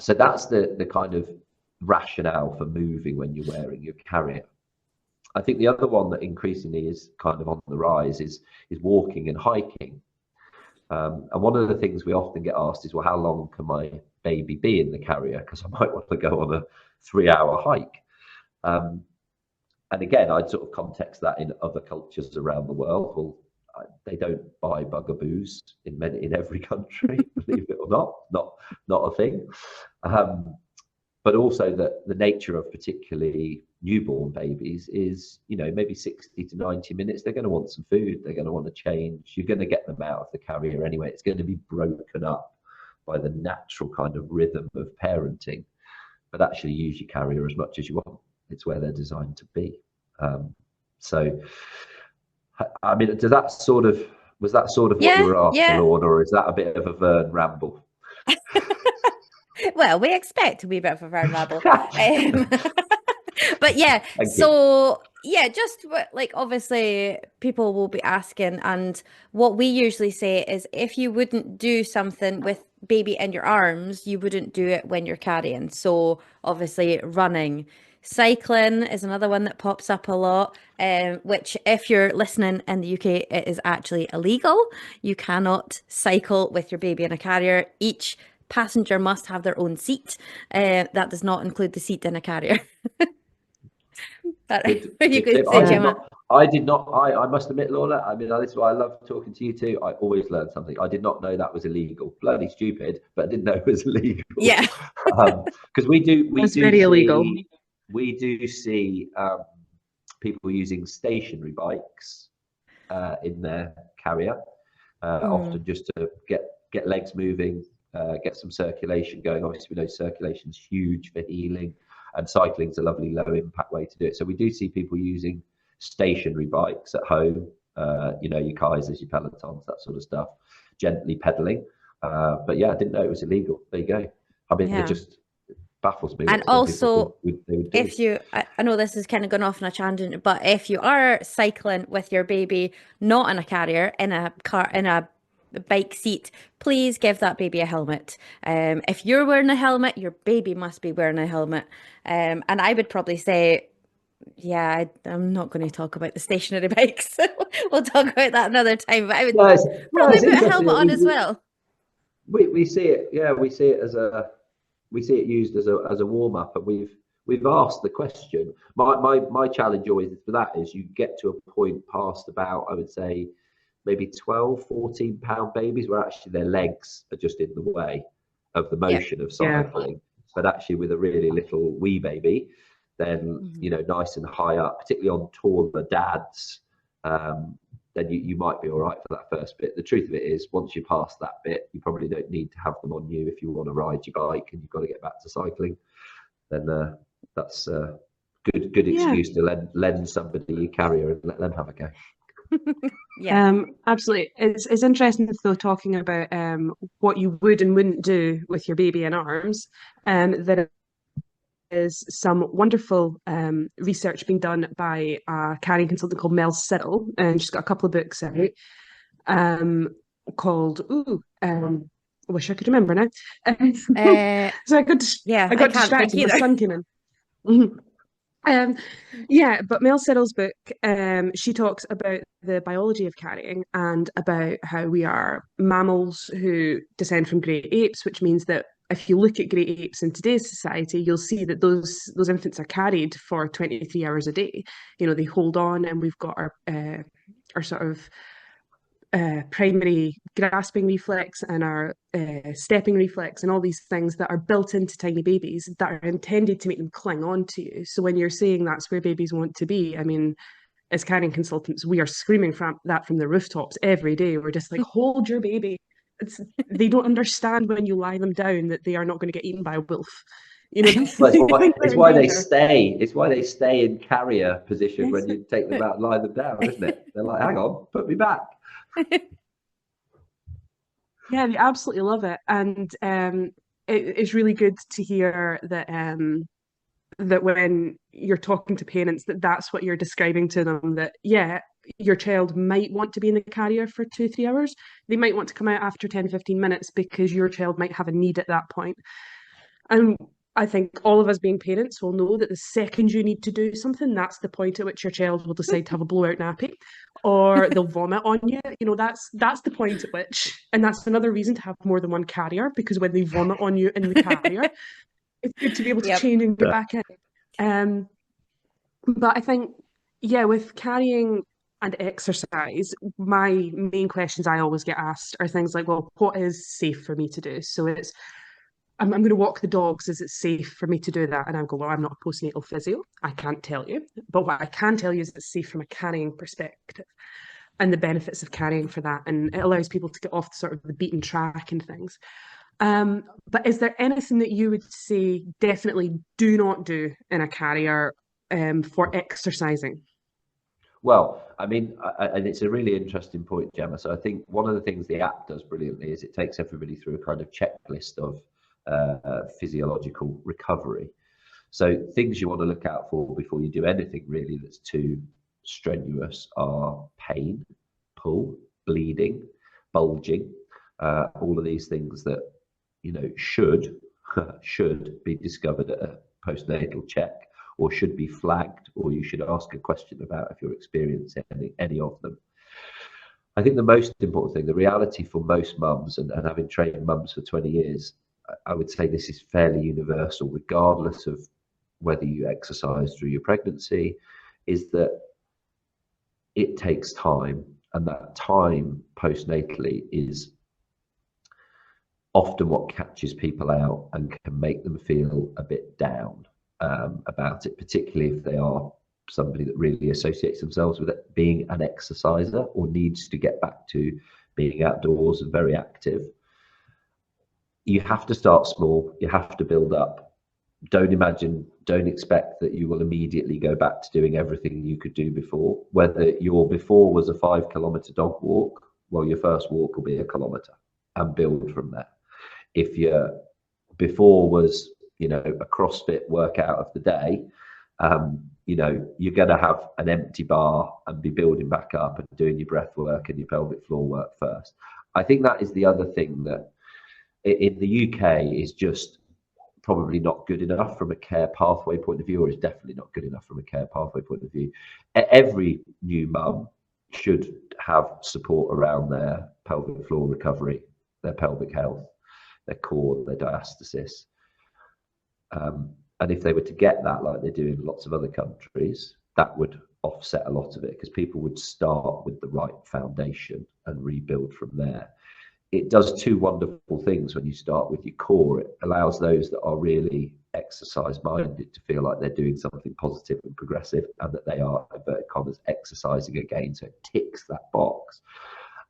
that's the kind of rationale for moving when you're wearing your carrier. I think the other one that increasingly is kind of on the rise is walking and hiking. And one of the things we often get asked is, well, how long can my baby be in the carrier? Because I might want to go on a 3-hour hike. And again, I'd sort of context that in other cultures around the world. Well, they don't buy bugaboos in every country, believe it or not a thing. But also that the nature of particularly newborn babies is, maybe 60 to 90 minutes. They're going to want some food. They're going to want to change. You're going to get them out of the carrier anyway. It's going to be broken up by the natural kind of rhythm of parenting. But actually use your carrier as much as you want. It's where they're designed to be. So, I mean, was that sort of what you were after, Lorna, or is that a bit of a Vern ramble? Well, we expect a wee bit of a Vern ramble. But yeah, so yeah, just like, obviously people will be asking, and what we usually say is, if you wouldn't do something with baby in your arms, you wouldn't do it when you're carrying. So obviously running. Cycling is another one that pops up a lot, which, if you're listening in the UK, it is actually illegal. You cannot cycle with your baby in a carrier. Each passenger must have their own seat. That does not include the seat in a carrier. You could say, Gemma. I did not. I must admit, Laura, I mean, this is why I love talking to you two. I always learn something. I did not know that was illegal. Bloody stupid, but I didn't know it was illegal. Yeah. Because we do. It's very illegal. We do see people using stationary bikes in their carrier, often just to get legs moving, get some circulation going. Obviously, we know circulation's huge for healing, and cycling's a lovely low impact way to do it. So we do see people using stationary bikes at home, your Kaisers, your Pelotons, that sort of stuff, gently pedaling. But yeah, I didn't know it was illegal. There you go. I mean, it just baffles me. And also, if you, I know this is kind of going off on a tangent, but if you are cycling with your baby not in a carrier, in a car, in a bike seat, please give that baby a helmet. If you're wearing a helmet, your baby must be wearing a helmet. And I would probably say, yeah, I'm not going to talk about the stationary bikes. We'll talk about that another time. But I would probably put a helmet on as well. We see it. Yeah, we see it used as a warm up, and we've asked the question. My challenge always for that is, you get to a point past about, I would say, maybe 12, 14 pound babies, where actually their legs are just in the way of the motion of cycling. But actually with a really little wee baby, then nice and high up, particularly on taller dads, then you might be all right for that first bit. The truth of it is, once you pass that bit, you probably don't need to have them on you if you want to ride your bike and you've got to get back to cycling. Then that's a good excuse to lend somebody your carrier and let them have a go. Absolutely. It's interesting though, talking about what you would and wouldn't do with your baby in arms. There is some wonderful research being done by a carrying consultant called Mel Siddle, and she's got a couple of books out called I wish I could remember now. So I got distracted. My son came in. But Mel Siddle's book, she talks about the biology of carrying and about how we are mammals who descend from great apes, which means that if you look at great apes in today's society, you'll see that those infants are carried for 23 hours a day. They hold on, and we've got our sort of primary grasping reflex and our stepping reflex, and all these things that are built into tiny babies that are intended to make them cling on to you. So when you're saying that's where babies want to be, I mean, as carrying consultants, we are screaming from the rooftops every day. We're just like, hold your baby. They don't understand when you lie them down that they are not going to get eaten by a wolf. You know, that's Well, it's why they danger. stay. It's why they stay in carrier position when you take them out and lie them down, isn't it? They're like, hang on, put me back. Yeah, they absolutely love it, and it's really good to hear that that when you're talking to parents, that's what you're describing to them. That yeah, your child might want to be in the carrier for 2-3 hours. They might want to come out after 10-15 minutes because your child might have a need at that point. And I think all of us being parents will know that the second you need to do something, that's the point at which your child will decide to have a blowout nappy or they'll vomit on you. You know, that's the point at which, and that's another reason to have more than one carrier, because when they vomit on you in the carrier, it's good to be able to Yep. change and get back in. But I think, yeah, with carrying and exercise, my main questions I always get asked are things like, well, what is safe for me to do? So it's, I'm going to walk the dogs. Is it safe for me to do that? And I go, well, I'm not a postnatal physio. I can't tell you. But what I can tell you is it's safe from a carrying perspective and the benefits of carrying for that. And it allows people to get off sort of the beaten track and things. But is there anything that you would say definitely do not do in a carrier for exercising? Well, I mean, and it's a really interesting point, Gemma. So I think one of the things the app does brilliantly is it takes everybody through a kind of checklist of physiological recovery. So things you want to look out for before you do anything really that's too strenuous are pain, pull, bleeding, bulging, all of these things that, you know, should be discovered at a postnatal check, or should be flagged, or you should ask a question about if you're experiencing any of them. I think the most important thing, the reality for most mums, and having trained mums for 20 years, I would say this is fairly universal, regardless of whether you exercise through your pregnancy, is that it takes time, and that time postnatally is often what catches people out and can make them feel a bit down about it, particularly if they are somebody that really associates themselves with it, being an exerciser or needs to get back to being outdoors and very active. You have to start small, you have to build up. Don't expect that you will immediately go back to doing everything you could do before. Whether your before was a 5-kilometer dog walk, well, your first walk will be a kilometer, and build from there. If your before was, you know, a CrossFit workout of the day, you know, you're going to have an empty bar and be building back up and doing your breath work and your pelvic floor work first. I think that is the other thing that in the UK is just probably not good enough from a care pathway point of view, or is definitely not good enough from a care pathway point of view. Every new mum should have support around their pelvic floor recovery, their pelvic health, their core, their diastasis. And if they were to get that, like they do in lots of other countries, that would offset a lot of it, because people would start with the right foundation and rebuild from there. It does two wonderful things when you start with your core. It allows those that are really exercise minded to feel like they're doing something positive and progressive, and that they are, inverted commas, exercising again. So it ticks that box.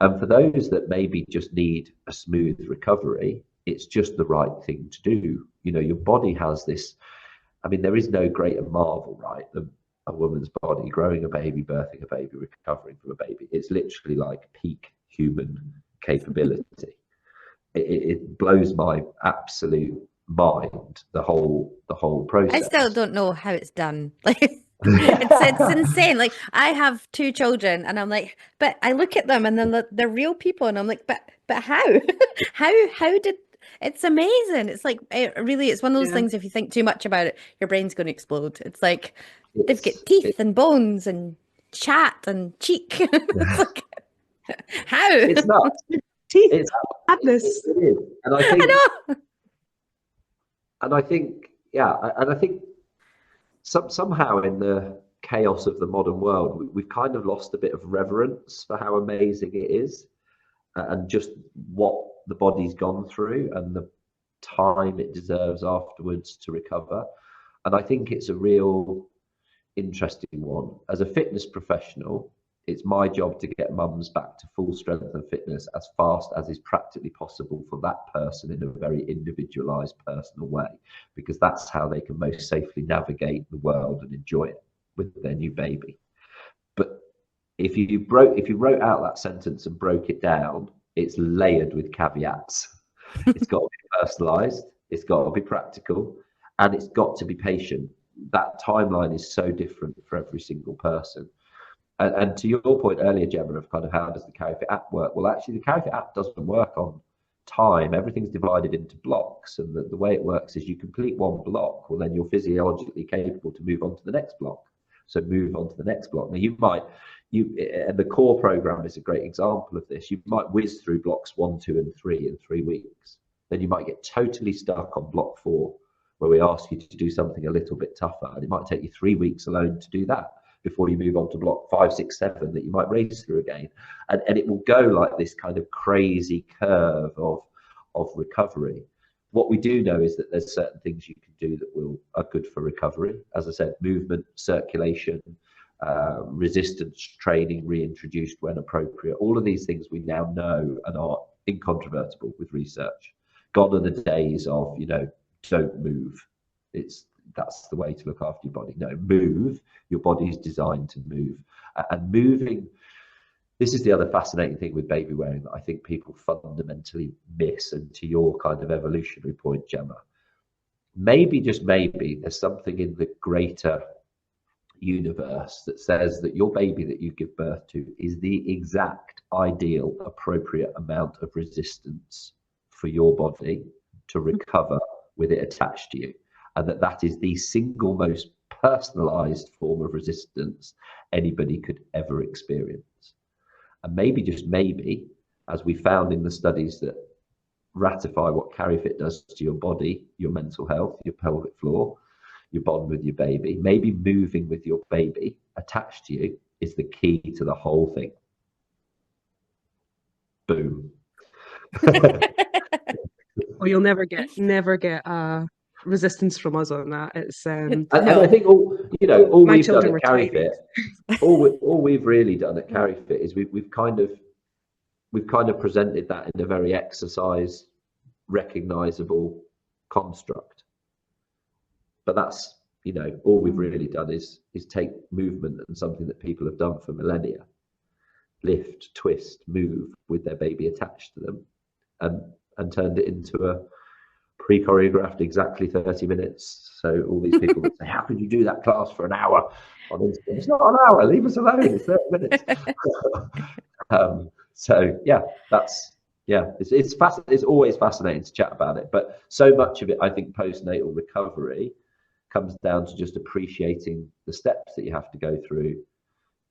And for those that maybe just need a smooth recovery, it's just the right thing to do. You know, your body has this, I mean, there is no greater marvel, right, than a woman's body growing a baby, birthing a baby, recovering from a baby. It's literally like peak human capability. It blows my absolute mind, the whole process. I still don't know how it's done. Like it's insane. Like I have 2 children and I'm like, but I look at them and then they're real people and I'm like, but how? how did it's amazing. It's like it's one of those things, if you think too much about it, your brain's going to explode. It's like they've got teeth and bones and chat and cheek. It's like, how? It's not teeth. It's madness. It is. And I think, I know. And I think, yeah, and I think somehow in the chaos of the modern world, we've kind of lost a bit of reverence for how amazing it is, and just what the body's gone through and the time it deserves afterwards to recover. And I think it's a real interesting one. As a fitness professional, It's my job to get mums back to full strength and fitness as fast as is practically possible for that person in a very individualized, personal way, because that's how they can most safely navigate the world and enjoy it with their new baby. But if you wrote out that sentence and broke it down, it's layered with caveats. It's got to be personalized, it's got to be practical, and it's got to be patient. That timeline is so different for every single person. And to your point earlier, Gemma, of kind of how does the CariFit app work? Well, actually, the CariFit app doesn't work on time. Everything's divided into blocks. And the way it works is you complete one block, well, then you're physiologically capable to move on to the next block. So move on to the next block. Now, and the core program is a great example of this. You might whiz through blocks 1, 2, and 3 in 3 weeks. Then you might get totally stuck on block 4, where we ask you to do something a little bit tougher. And it might take you 3 weeks alone to do that before you move on to block 5, 6, 7 that you might race through again. And it will go like this kind of crazy curve of recovery. What we do know is that there's certain things you can do that are good for recovery. As I said, movement, circulation, resistance training reintroduced when appropriate. All of these things we now know and are incontrovertible with research. Gone are the days of, don't move. That's the way to look after your body. No, move. Your body is designed to move. And moving, this is the other fascinating thing with baby wearing that I think people fundamentally miss. And to your kind of evolutionary point, Gemma, maybe, just maybe, there's something in the greater universe that says that your baby that you give birth to is the exact ideal, appropriate amount of resistance for your body to recover with it attached to you. And that is the single most personalized form of resistance anybody could ever experience. And maybe, just maybe, as we found in the studies that ratify what CariFit does to your body, your mental health, your pelvic floor, your bond with your baby, maybe moving with your baby attached to you is the key to the whole thing. Boom. Well, you'll never get resistance from us on that. It's and I think all we've done at CariFit, all we've really done at CariFit is we've kind of presented that in a very exercise recognizable construct. But that's all we've really done is take movement and something that people have done for millennia, lift, twist, move with their baby attached to them, and turned it into a pre-choreographed exactly 30 minutes. So all these people that say, how could you do that class for an hour on Instagram? It's not an hour, leave us alone, it's 30 minutes. So yeah, it's always fascinating to chat about it, but so much of it, I think, postnatal recovery comes down to just appreciating the steps that you have to go through,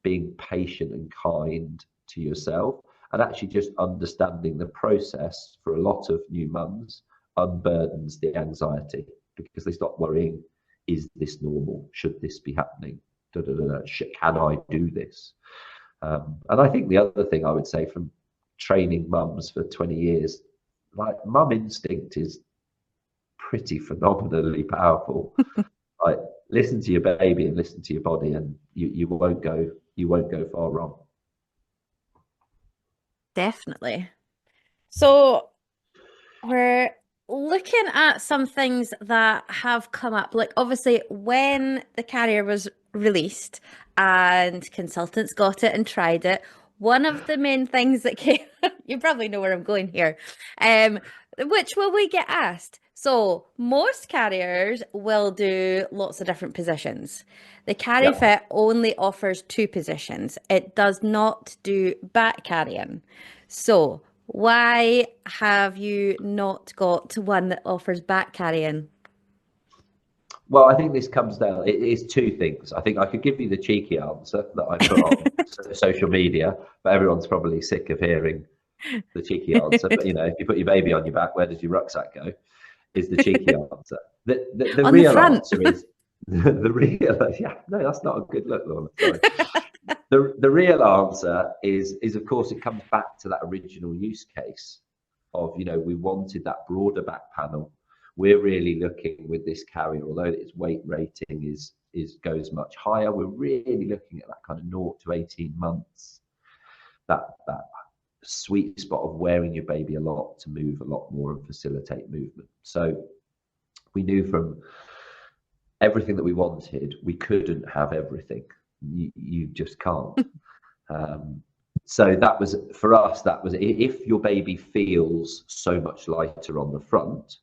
being patient and kind to yourself, and actually just understanding the process for a lot of new mums unburdens the anxiety, because they stop worrying, is this normal? Should this be happening? Can I do this? And I think the other thing I would say from training mums for 20 years, like, mum instinct is pretty phenomenally powerful. Like, listen to your baby and listen to your body, and you won't go far wrong. Definitely. So we're looking at some things that have come up. Like, obviously, when the carrier was released and consultants got it and tried it, one of the main things that came, you probably know where I'm going here, which will we get asked? So most carriers will do lots of different positions. The CariFit only offers 2 positions. It does not do back carrying. So why have you not got one that offers back carrying? Well, I think this comes down, it is 2 things. I think I could give you the cheeky answer that I put on social media, but everyone's probably sick of hearing the cheeky answer. But if you put your baby on your back, where does your rucksack go? Is the cheeky answer. The real answer is the real. Yeah, no, that's not a good look, Laurna. Sorry. The real answer is of course it comes back to that original use case of we wanted that broader back panel. we're really looking with this carrier, although its weight rating goes much higher, we're really looking at that kind of 0 to 18 months, that sweet spot of wearing your baby a lot to move a lot more and facilitate movement. So we knew from everything that we wanted, we couldn't have everything. You just can't. So that was, for us, that was, if your baby feels so much lighter on the front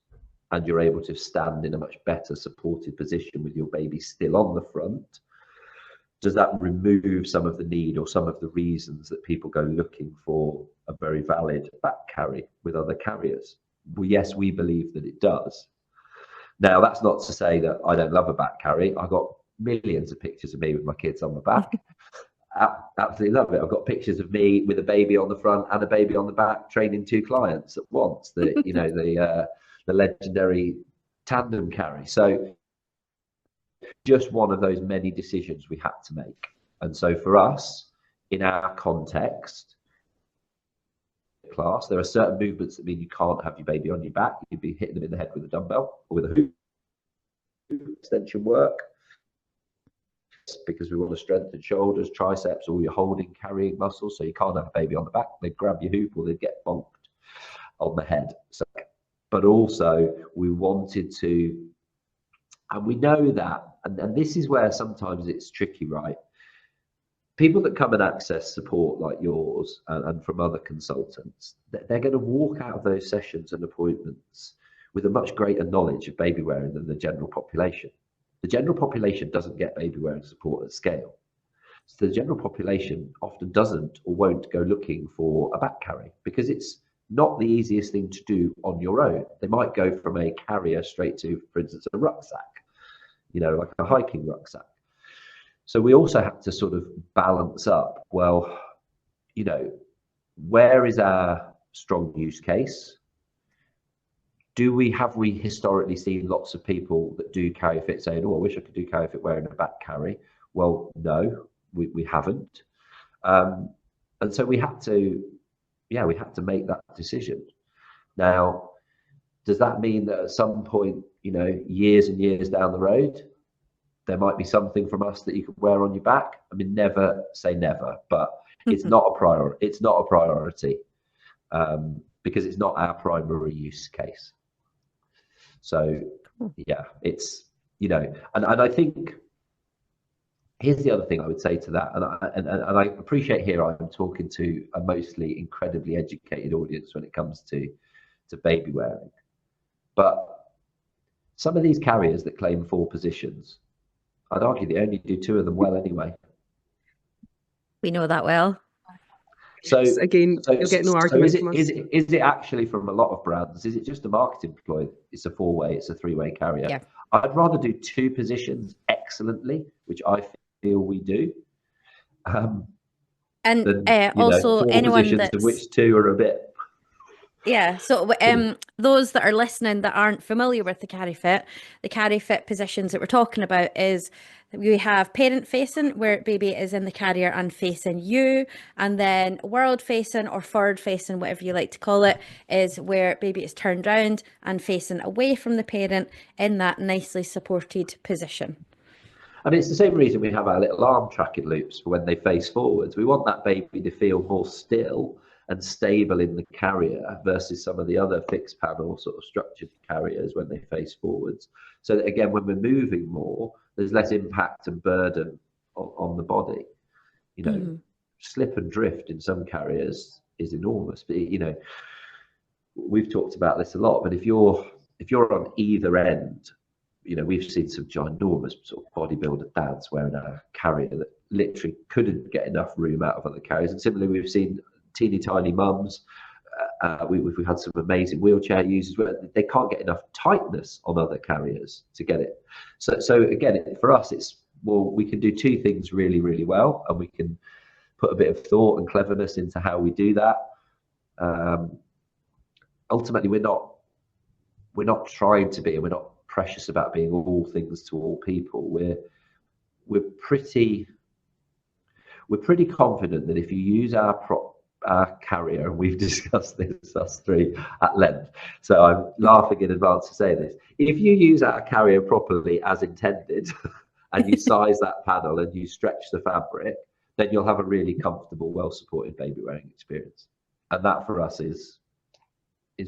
and you're able to stand in a much better supported position with your baby still on the front, does that remove some of the need or some of the reasons that people go looking for a very valid back carry with other carriers? Well, yes, we believe that it does. Now, that's not to say that I don't love a back carry. I've got millions of pictures of me with my kids on my back. Absolutely love it. I've got pictures of me with a baby on the front and a baby on the back training 2 clients at once. The legendary tandem carry. So just one of those many decisions we had to make. And so for us, in our context class, there are certain movements that mean you can't have your baby on your back. You'd be hitting them in the head with a dumbbell or with a hoop. Extension work, because we want to strengthen shoulders, triceps, all your holding, carrying muscles. So you can't have a baby on the back. They'd grab your hoop or they'd get bonked on the head. So, but also we wanted to, and we know that, and this is where sometimes it's tricky, right? People that come and access support like yours and from other consultants, they're going to walk out of those sessions and appointments with a much greater knowledge of baby wearing than the general population. The general population doesn't get baby wearing support at scale. So the general population often doesn't or won't go looking for a back carry because it's not the easiest thing to do on your own. They might go from a carrier straight to, for instance, a rucksack, like a hiking rucksack. So we also have to sort of balance up, well, where is our strong use case? Have we historically seen lots of people that do CariFit saying, oh, I wish I could do CariFit wearing a back carry? Well, no, we haven't. And so we had to make that decision. Now, does that mean that at some point, years and years down the road, there might be something from us that you could wear on your back? I mean, never say never, but it's not a priority. It's not a priority because it's not our primary use case. So yeah, it's, and I think here's the other thing I would say to that, and I appreciate here I'm talking to a mostly incredibly educated audience when it comes to baby wearing, but some of these carriers that claim 4 positions, I'd argue they only do 2 of them well anyway. We know that well. So again, you'll get no argument from us. Is it actually, from a lot of brands, is it just a marketing ploy? It's a 4-way, it's a 3-way carrier. Yeah. I'd rather do 2 positions excellently, which I feel we do. Also, 4 anyone positions, that's, of which 2 are a bit. Yeah, so those that are listening that aren't familiar with the CariFit positions that we're talking about is we have parent facing, where baby is in the carrier and facing you, and then world facing or forward facing, whatever you like to call it, is where baby is turned round and facing away from the parent in that nicely supported position. I mean, it's the same reason we have our little arm tracking loops for when they face forwards. We want that baby to feel more still and stable in the carrier versus some of the other fixed panel sort of structured carriers when they face forwards. So that, again, when we're moving more, there's less impact and burden on the body. Slip and drift in some carriers is enormous. But we've talked about this a lot. But if you're on either end, we've seen some ginormous sort of bodybuilder dads wearing a carrier that literally couldn't get enough room out of other carriers. And similarly, we've seen teeny tiny mums. We've had some amazing wheelchair users where they can't get enough tightness on other carriers to get it. So again, for us, it's, well, we can do 2 things really, really well, and we can put a bit of thought and cleverness into how we do that. Ultimately, we're not trying to be, and we're not precious about being all things to all people. We're pretty confident that if you use our our carrier, and we've discussed this, us three, at length. So I'm laughing in advance to say this. If you use our carrier properly as intended, and you size that panel and you stretch the fabric, then you'll have a really comfortable, well-supported baby wearing experience. And that for us is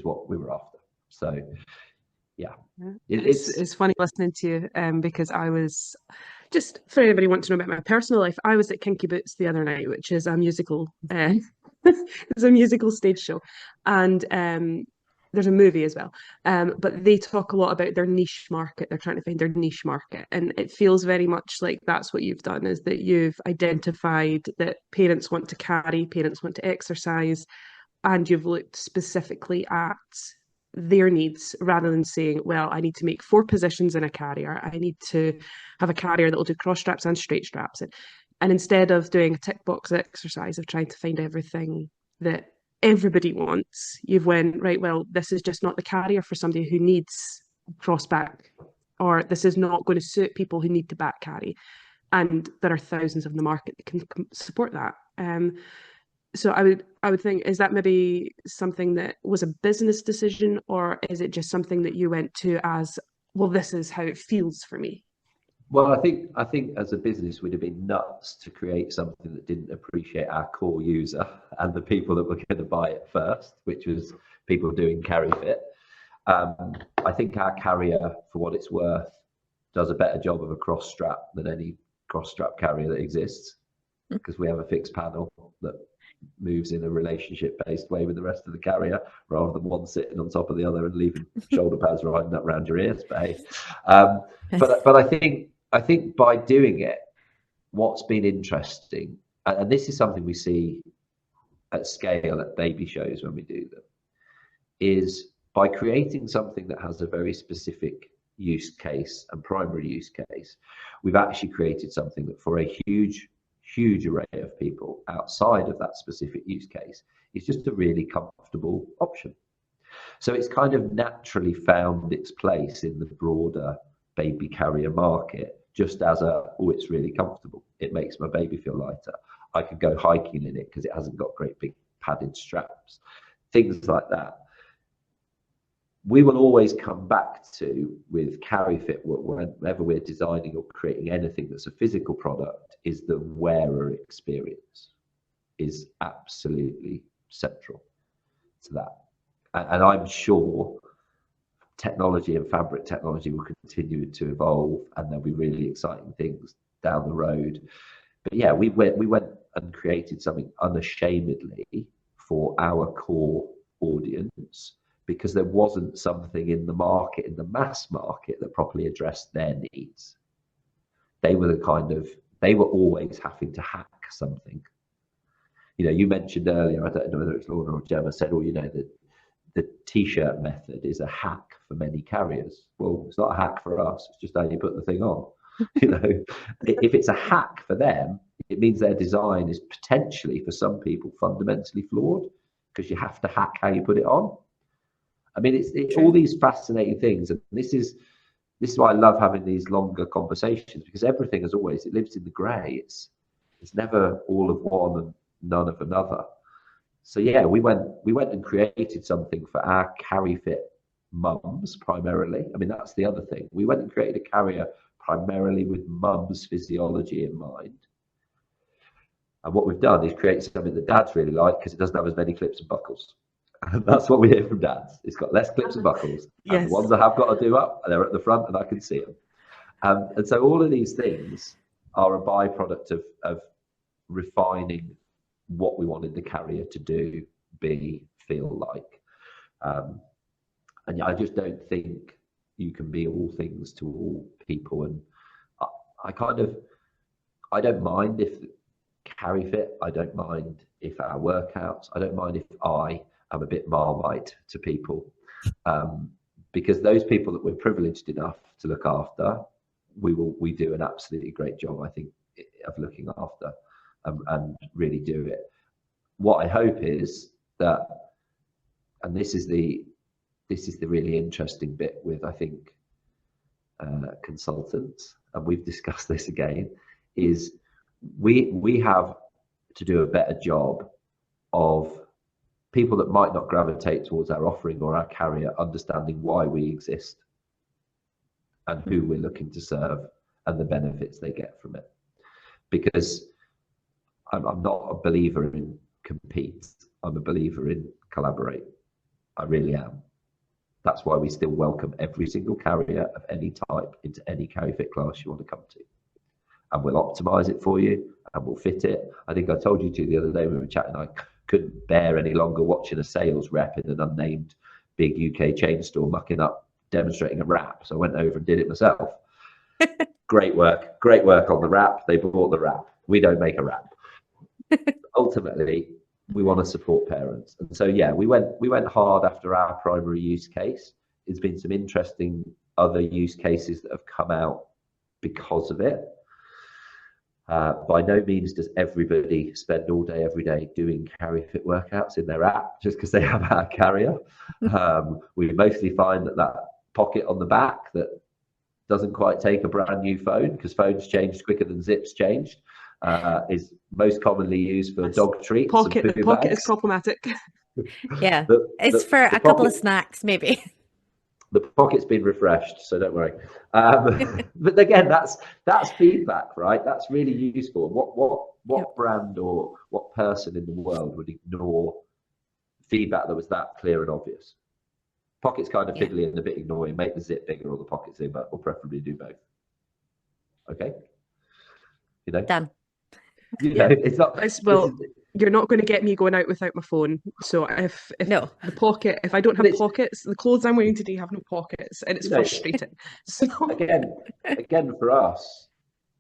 what we were after. So yeah, it's funny listening to you, because I was, just for anybody who wants to know about my personal life, I was at Kinky Boots the other night, which is a musical it's a musical stage show, and there's a movie as well, but they talk a lot about their niche market. They're trying to find their niche market, and it feels very much like that's what you've done, is that you've identified that parents want to carry, parents want to exercise, and you've looked specifically at their needs rather than saying, well, I need to make 4 positions in a carrier. I need to have a carrier that will do cross straps and straight straps. And instead of doing a tick box exercise of trying to find everything that everybody wants, you've went, right, well, this is just not the carrier for somebody who needs cross back, or this is not going to suit people who need to back carry. And there are thousands of the market that can support that. So I would think, is that maybe something that was a business decision, or is it just something that you went to as, well, this is how it feels for me? Well, I think as a business, we'd have been nuts to create something that didn't appreciate our core user and the people that were going to buy it first, which was people doing CariFit. I think our carrier, for what it's worth, does a better job of a cross strap than any cross strap carrier that exists, because we have a fixed panel that moves in a relationship-based way with the rest of the carrier, rather than one sitting on top of the other and leaving shoulder pads riding up around your ears. But hey, but I think by doing it, what's been interesting, and this is something we see at scale at baby shows when we do them, is by creating something that has a very specific use case and primary use case, we've actually created something that for a huge array of people outside of that specific use case is just a really comfortable option. So it's kind of naturally found its place in the broader baby carrier market, just as it's really comfortable. It makes my baby feel lighter. I could go hiking in it because it hasn't got great big padded straps, things like that. We will always come back to, with CariFit, whenever we're designing or creating anything that's a physical product, is the wearer experience is absolutely central to that. And I'm sure technology and fabric technology will continue to evolve, and there'll be really exciting things down the road. But yeah, we went and created something unashamedly for our core audience, because there wasn't something in the market, in the mass market, that properly addressed their needs. They were always having to hack something. You know, you mentioned earlier, I don't know whether it's Laurna or Gemma, said, well, you know, the t-shirt method is a hack for many carriers. Well, it's not a hack for us. It's just how you put the thing on. You know, if it's a hack for them, it means their design is potentially, for some people, fundamentally flawed, because you have to hack how you put it on. I mean, it's all these fascinating things, and this is why I love having these longer conversations, because everything, as always, it lives in the grey. It's never all of one and none of another. So yeah, we went and created something for our CariFit mums primarily. I mean, that's the other thing. We went and created a carrier primarily with mums' physiology in mind. And what we've done is create something that dads really like, because it doesn't have as many clips and buckles. And that's what we hear from dads. It's got less clips and buckles. Yes. And the ones I have got to do up, they're at the front and I can see them. And so all of these things are a byproduct of refining what we wanted the carrier to do, be, feel like. And I just don't think you can be all things to all people. And I don't mind if CariFit, I don't mind if our workouts, I don't mind if I am a bit Marmite to people, because those people that we're privileged enough to look after, we do an absolutely great job, I think, of looking after, and really do it. What I hope is that, and this is the really interesting bit with, I think, consultants, and we've discussed this again, is we have to do a better job of people that might not gravitate towards our offering or our carrier understanding why we exist and who we're looking to serve and the benefits they get from it. Because I'm not a believer in compete. I'm a believer in collaborate. I really am. That's why we still welcome every single carrier of any type into any CariFit class you want to come to. And we'll optimize it for you and we'll fit it. I think I told you the other day when we were chatting, I couldn't bear any longer watching a sales rep in an unnamed big UK chain store mucking up, demonstrating a wrap. So I went over and did it myself. Great work on the wrap. They bought the wrap. We don't make a wrap. Ultimately, we want to support parents. And so, yeah, we went hard after our primary use case. There's been some interesting other use cases that have come out because of it. By no means does everybody spend all day, every day doing CariFit workouts in their app just because they have our carrier. We mostly find that pocket on the back that doesn't quite take a brand new phone because phones changed quicker than zips changed, is most commonly used for dog treats. The pocket is problematic. Yeah, it's for a couple of snacks, maybe. The pocket's been refreshed, so don't worry. But again, that's feedback, right? That's really useful. What brand or what person in the world would ignore feedback that was that clear and obvious? Pocket's kind of fiddly and a bit annoying. Make the zip bigger or the pocket zipper, or preferably do both. Okay, you know. Done. You know, it's not. You're not going to get me going out without my phone. So if no, the pocket, if I don't have pockets, the clothes I'm wearing today have no pockets, and it's frustrating. So again, for us,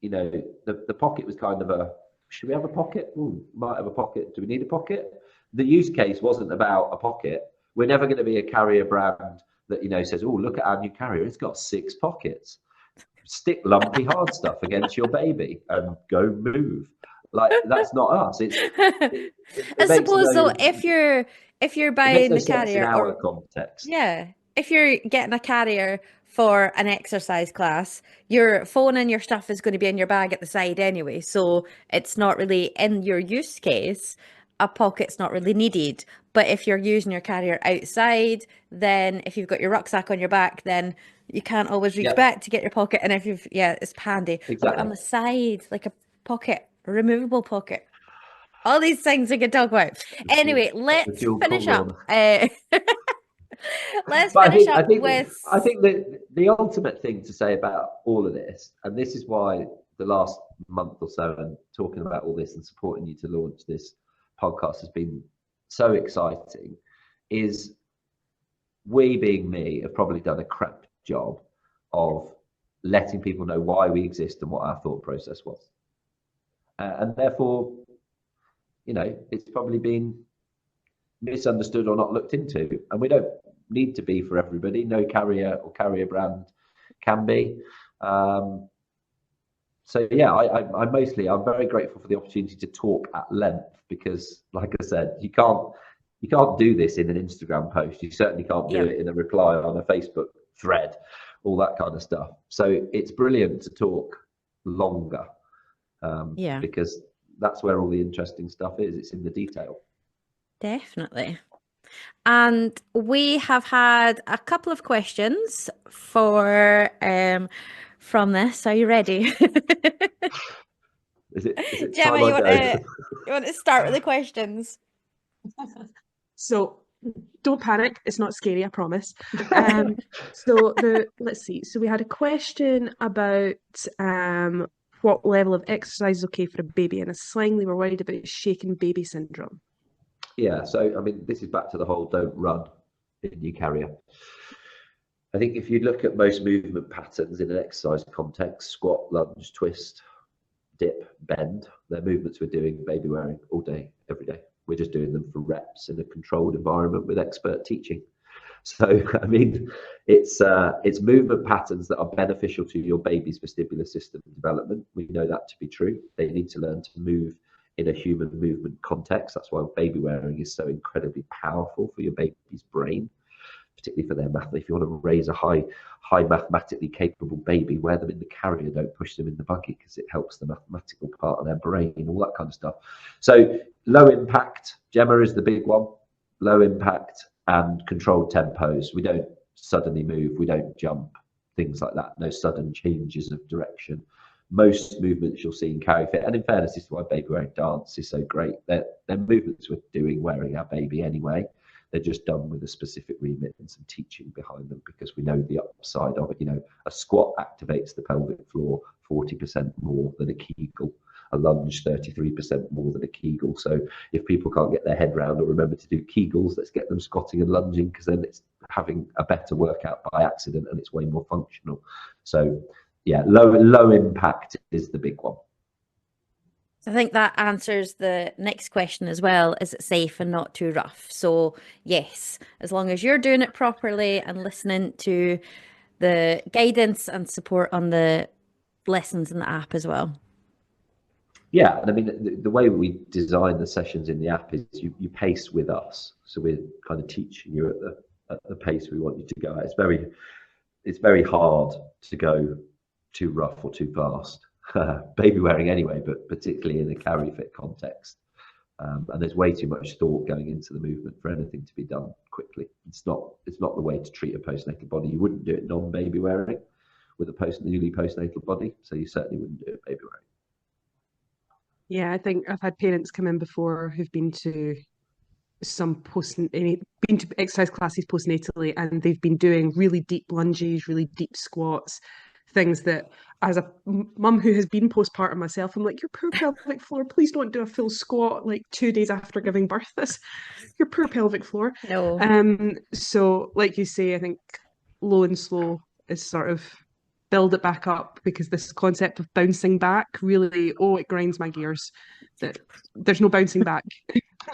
you know, the pocket was kind of a, should we have a pocket? Ooh, might have a pocket. Do we need a pocket? The use case wasn't about a pocket. We're never going to be a carrier brand that, you know, says, oh, look at our new carrier. It's got 6 pockets. Stick lumpy hard stuff against your baby and go move. Like, that's not us. I suppose though, if you're buying the carrier in our context. Yeah. If you're getting a carrier for an exercise class, your phone and your stuff is going to be in your bag at the side anyway. So it's not really in your use case. A pocket's not really needed. But if you're using your carrier outside, then if you've got your rucksack on your back, then you can't always reach back to get your pocket. And if you've, it's handy. Exactly. But on the side, like a pocket, a removable pocket. All these things we could talk about. Anyway, let's finish up. Let's finish up with... I think that the ultimate thing to say about all of this, and this is why the last month or so and talking about all this and supporting you to launch this podcast has been so exciting, is we, being me, have probably done a crap job of letting people know why we exist and what our thought process was. And therefore, you know, it's probably been misunderstood or not looked into. And we don't need to be for everybody. No carrier or carrier brand can be. So yeah, I'm very grateful for the opportunity to talk at length, because like I said, you can't do this in an Instagram post. You certainly can't do it in a reply on a Facebook thread, all that kind of stuff. So it's brilliant to talk longer, because that's where all the interesting stuff is. It's in the detail. Definitely. And we have had a couple of questions for from this. Are you ready? Is it Gemma, you want to start with the questions? So don't panic, it's not scary, I promise. Let's see. So we had a question about what level of exercise is okay for a baby in a sling. They were worried about shaken baby syndrome. Yeah, so I mean, this is back to the whole don't run in your carrier. I think if you look at most movement patterns in an exercise context, squat, lunge, twist, dip, bend, they're movements we're doing baby wearing all day, every day. We're just doing them for reps in a controlled environment with expert teaching. So, I mean, it's movement patterns that are beneficial to your baby's vestibular system development. We know that to be true. They need to learn to move in a human movement context. That's why baby wearing is so incredibly powerful for your baby's brain, particularly for their math. If you want to raise a high mathematically capable baby, wear them in the carrier, don't push them in the buggy, because it helps the mathematical part of their brain and all that kind of stuff. So low impact. Gemma is the big one. Low impact and controlled tempos. We don't suddenly move. We don't jump. Things like that. No sudden changes of direction. Most movements you'll see in CariFit, and in fairness, this is why baby wearing dance is so great. They're movements we're doing wearing our baby anyway. They're just done with a specific remit and some teaching behind them, because we know the upside of it. You know, a squat activates the pelvic floor 40% more than a Kegel. A lunge 33% more than a Kegel. So if people can't get their head round or remember to do Kegels, let's get them squatting and lunging, because then it's having a better workout by accident and it's way more functional. So yeah, low impact is the big one. I think that answers the next question as well. Is it safe and not too rough? So yes, as long as you're doing it properly and listening to the guidance and support on the lessons in the app as well. Yeah, and I mean, the way we design the sessions in the app is you pace with us. So we're kind of teaching you at the pace we want you to go at. It's very hard to go too rough or too fast. Baby wearing anyway, but particularly in the CariFit context. And there's way too much thought going into the movement for anything to be done quickly. It's not the way to treat a postnatal body. You wouldn't do it non-baby wearing with a newly postnatal body, so you certainly wouldn't do it baby wearing. Yeah, I think I've had parents come in before who've been to exercise classes postnatally, and they've been doing really deep lunges, really deep squats, things that, as a mum who has been postpartum myself, I'm like, your poor pelvic floor, please don't do a full squat like 2 days after giving birth. This, your poor pelvic floor. No. So like you say, I think low and slow is sort of build it back up, because this concept of bouncing back really, it grinds my gears that there's no bouncing back.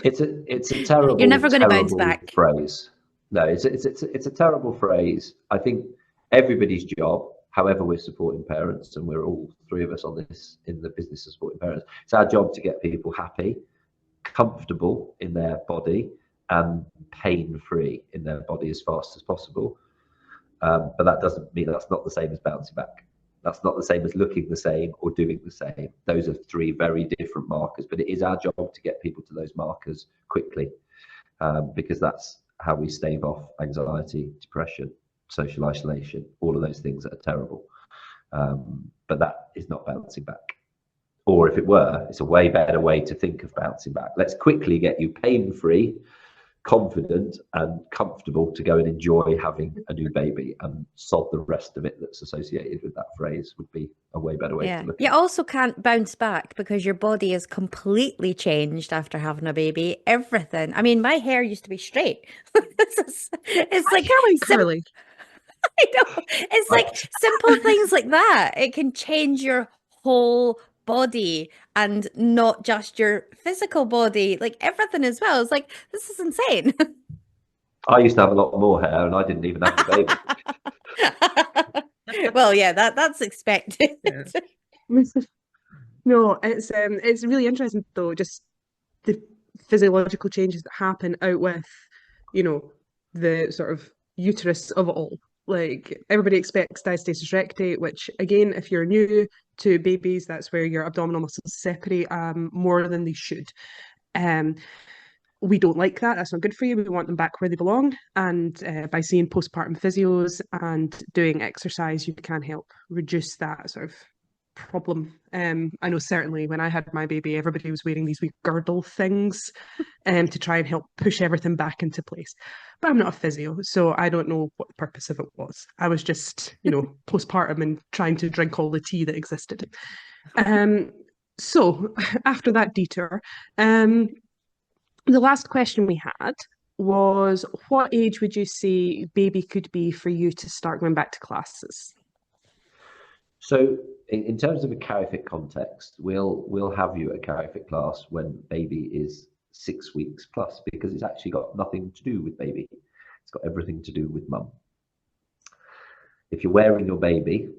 It's a terrible, you're never going to bounce back phrase. No, it's a terrible phrase. I think everybody's job, however we're supporting parents, and we're all three of us on this in the business of supporting parents, it's our job to get people happy, comfortable in their body, and pain-free in their body as fast as possible. But that doesn't mean that's not the same as bouncing back. That's not the same as looking the same or doing the same. Those are three very different markers, but it is our job to get people to those markers quickly, because that's how we stave off anxiety, depression, social isolation, all of those things that are terrible. But that is not bouncing back. Or if it were, it's a way better way to think of bouncing back. Let's quickly get you pain-free, confident and comfortable to go and enjoy having a new baby, and sod the rest of it that's associated with that phrase would be a way better way to look at it. You also can't bounce back because your body is completely changed after having a baby. Everything. I mean, my hair used to be straight. It's like curly. I know. It's like simple things like that. It can change your whole body and not just your physical body, like everything as well. It's like, this is insane. I used to have a lot more hair and I didn't even have a baby. Well, yeah, that's expected. Yeah. No, it's really interesting though, just the physiological changes that happen out with, the sort of uterus of it all. Like, everybody expects diastasis recti, which again, if you're new to babies, that's where your abdominal muscles separate more than they should. We don't like that. That's not good for you. We want them back where they belong. And by seeing postpartum physios and doing exercise, you can help reduce that sort of problem. I know certainly when I had my baby, everybody was wearing these wee girdle things to try and help push everything back into place. But I'm not a physio, so I don't know what the purpose of it was. I was just, postpartum and trying to drink all the tea that existed. So after that detour, the last question we had was, what age would you say baby could be for you to start going back to classes? So in terms of a CariFit context, we'll have you at a CariFit class when baby is 6 weeks plus, because it's actually got nothing to do with baby. It's got everything to do with mum. If you're wearing your baby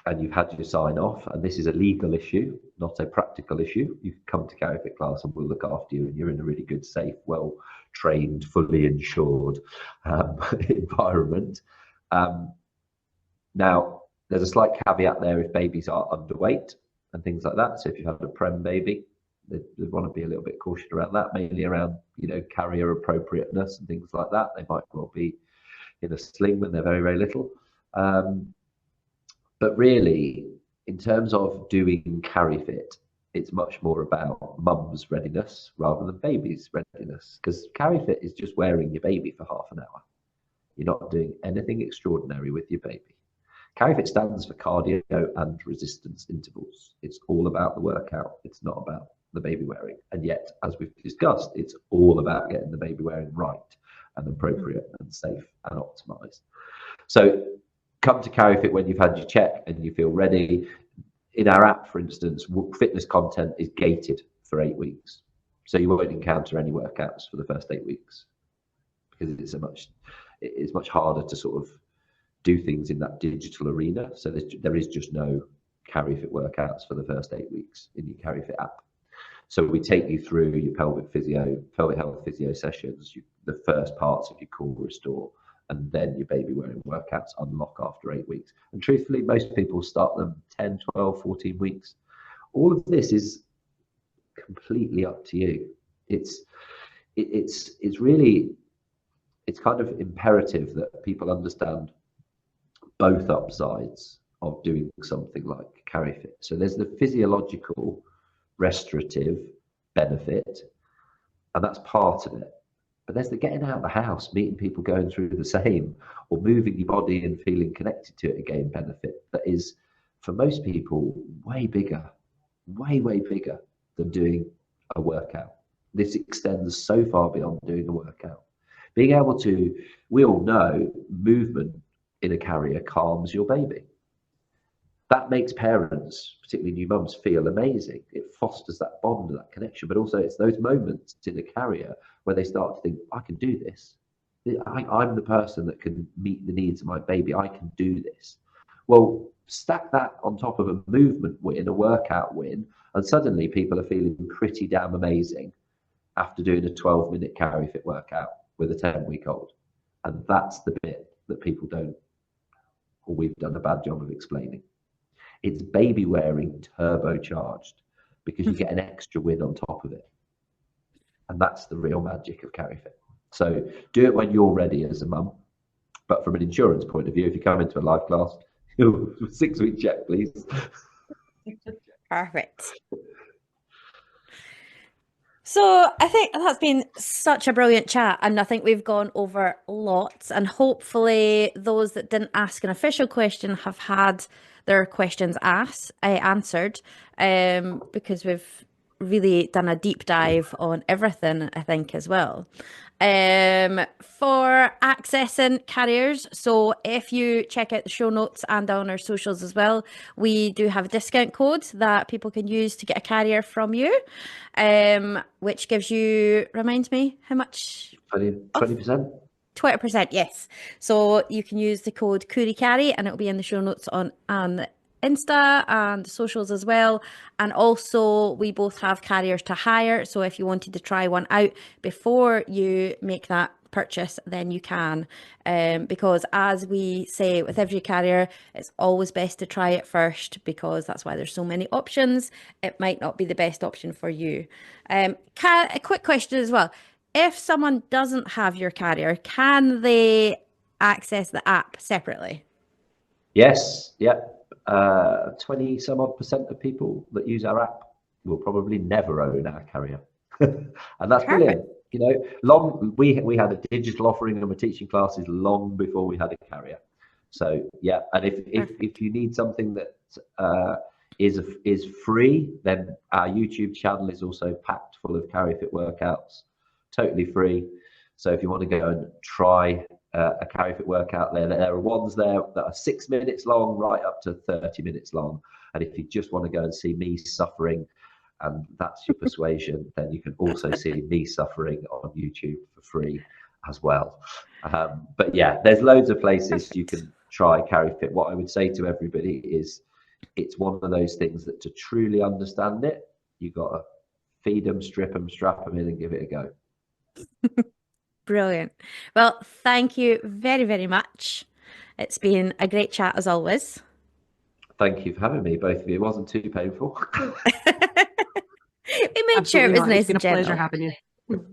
and you've had your sign off, and this is a legal issue, not a practical issue, you can come to CariFit class and we'll look after you, and you're in a really good, safe, well-trained, fully insured environment. Now, there's a slight caveat there if babies are underweight and things like that. So if you have a prem baby, They want to be a little bit cautious around that, mainly around, carrier appropriateness and things like that. They might well be in a sling when they're very, very little. But really, in terms of doing CariFit, it's much more about mum's readiness rather than baby's readiness, because CariFit is just wearing your baby for half an hour. You're not doing anything extraordinary with your baby. CariFit stands for cardio and resistance intervals. It's all about the workout. It's not about the baby wearing. And yet, as we've discussed, it's all about getting the baby wearing right and appropriate and safe and optimized. So come to CariFit when you've had your check and you feel ready. In our app, for instance, fitness content is gated for 8 weeks. So you won't encounter any workouts for the first 8 weeks, because it's much harder to sort of do things in that digital arena. So there is just no CariFit workouts for the first 8 weeks in your CariFit app. So we take you through your pelvic health physio sessions, the first parts of your core restore, and then your baby wearing workouts unlock after 8 weeks. And truthfully, most people start them 10, 12, 14 weeks. All of this is completely up to you. It's kind of imperative that people understand both upsides of doing something like CariFit. So there's the physiological restorative benefit, and that's part of it. But there's the getting out of the house, meeting people going through the same, or moving your body and feeling connected to it again benefit that is, for most people, way bigger than doing a workout. This extends so far beyond doing a workout. Being able to, we all know, movement in a carrier calms your baby. That makes parents, particularly new mums, feel amazing. It fosters that bond, that connection, but also it's those moments in the carrier where they start to think, I can do this. I'm the person that can meet the needs of my baby. I can do this. Well, stack that on top of a movement win, a workout win, and suddenly people are feeling pretty damn amazing after doing a 12-minute CariFit workout with a 10-week-old. And that's the bit that people don't, or we've done a bad job of explaining. It's baby wearing turbocharged, because you get an extra win on top of it. And that's the real magic of CariFit. So do it when you're ready as a mum. But from an insurance point of view, if you come into a live class, 6-week check, please. Perfect. So I think that's been such a brilliant chat, and I think we've gone over lots, and hopefully those that didn't ask an official question have had their questions answered, because we've really done a deep dive on everything, I think, as well. For accessing carriers, so if you check out the show notes and on our socials as well, we do have a discount code that people can use to get a carrier from you, which gives you, remind me, how much? 20%. 20%, yes. So you can use the code Coorie and it'll be in the show notes on Insta and socials as well. And also we both have carriers to hire, so if you wanted to try one out before you make that purchase, then you can, because as we say with every carrier, it's always best to try it first, because that's why there's so many options. It might not be the best option for you. A quick question as well: if someone doesn't have your carrier, can they access the app separately? Yes, yeah. 20 some odd % of people that use our app will probably never own our carrier. And that's brilliant. You know, we had a digital offering and we're teaching classes long before we had a carrier. So yeah, and if you need something that is free, then our YouTube channel is also packed full of CariFit workouts, totally free. So if you want to go and try a CariFit workout, there are ones there that are 6 minutes long, right up to 30 minutes long. And if you just want to go and see me suffering, and that's your persuasion, then you can also see me suffering on YouTube for free as well. But yeah, there's loads of places you can try CariFit. What I would say to everybody is, it's one of those things that to truly understand it, you've got to feed them, strip them, strap them in, and give it a go. Brilliant. Well, thank you very, very much. It's been a great chat as always. Thank you for having me, both of you. It wasn't too painful. made sure it was Absolutely not. nice It's been and a pleasure gentle. having you.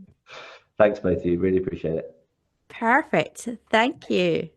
Thanks, both of you. Really appreciate it. Perfect. Thank you.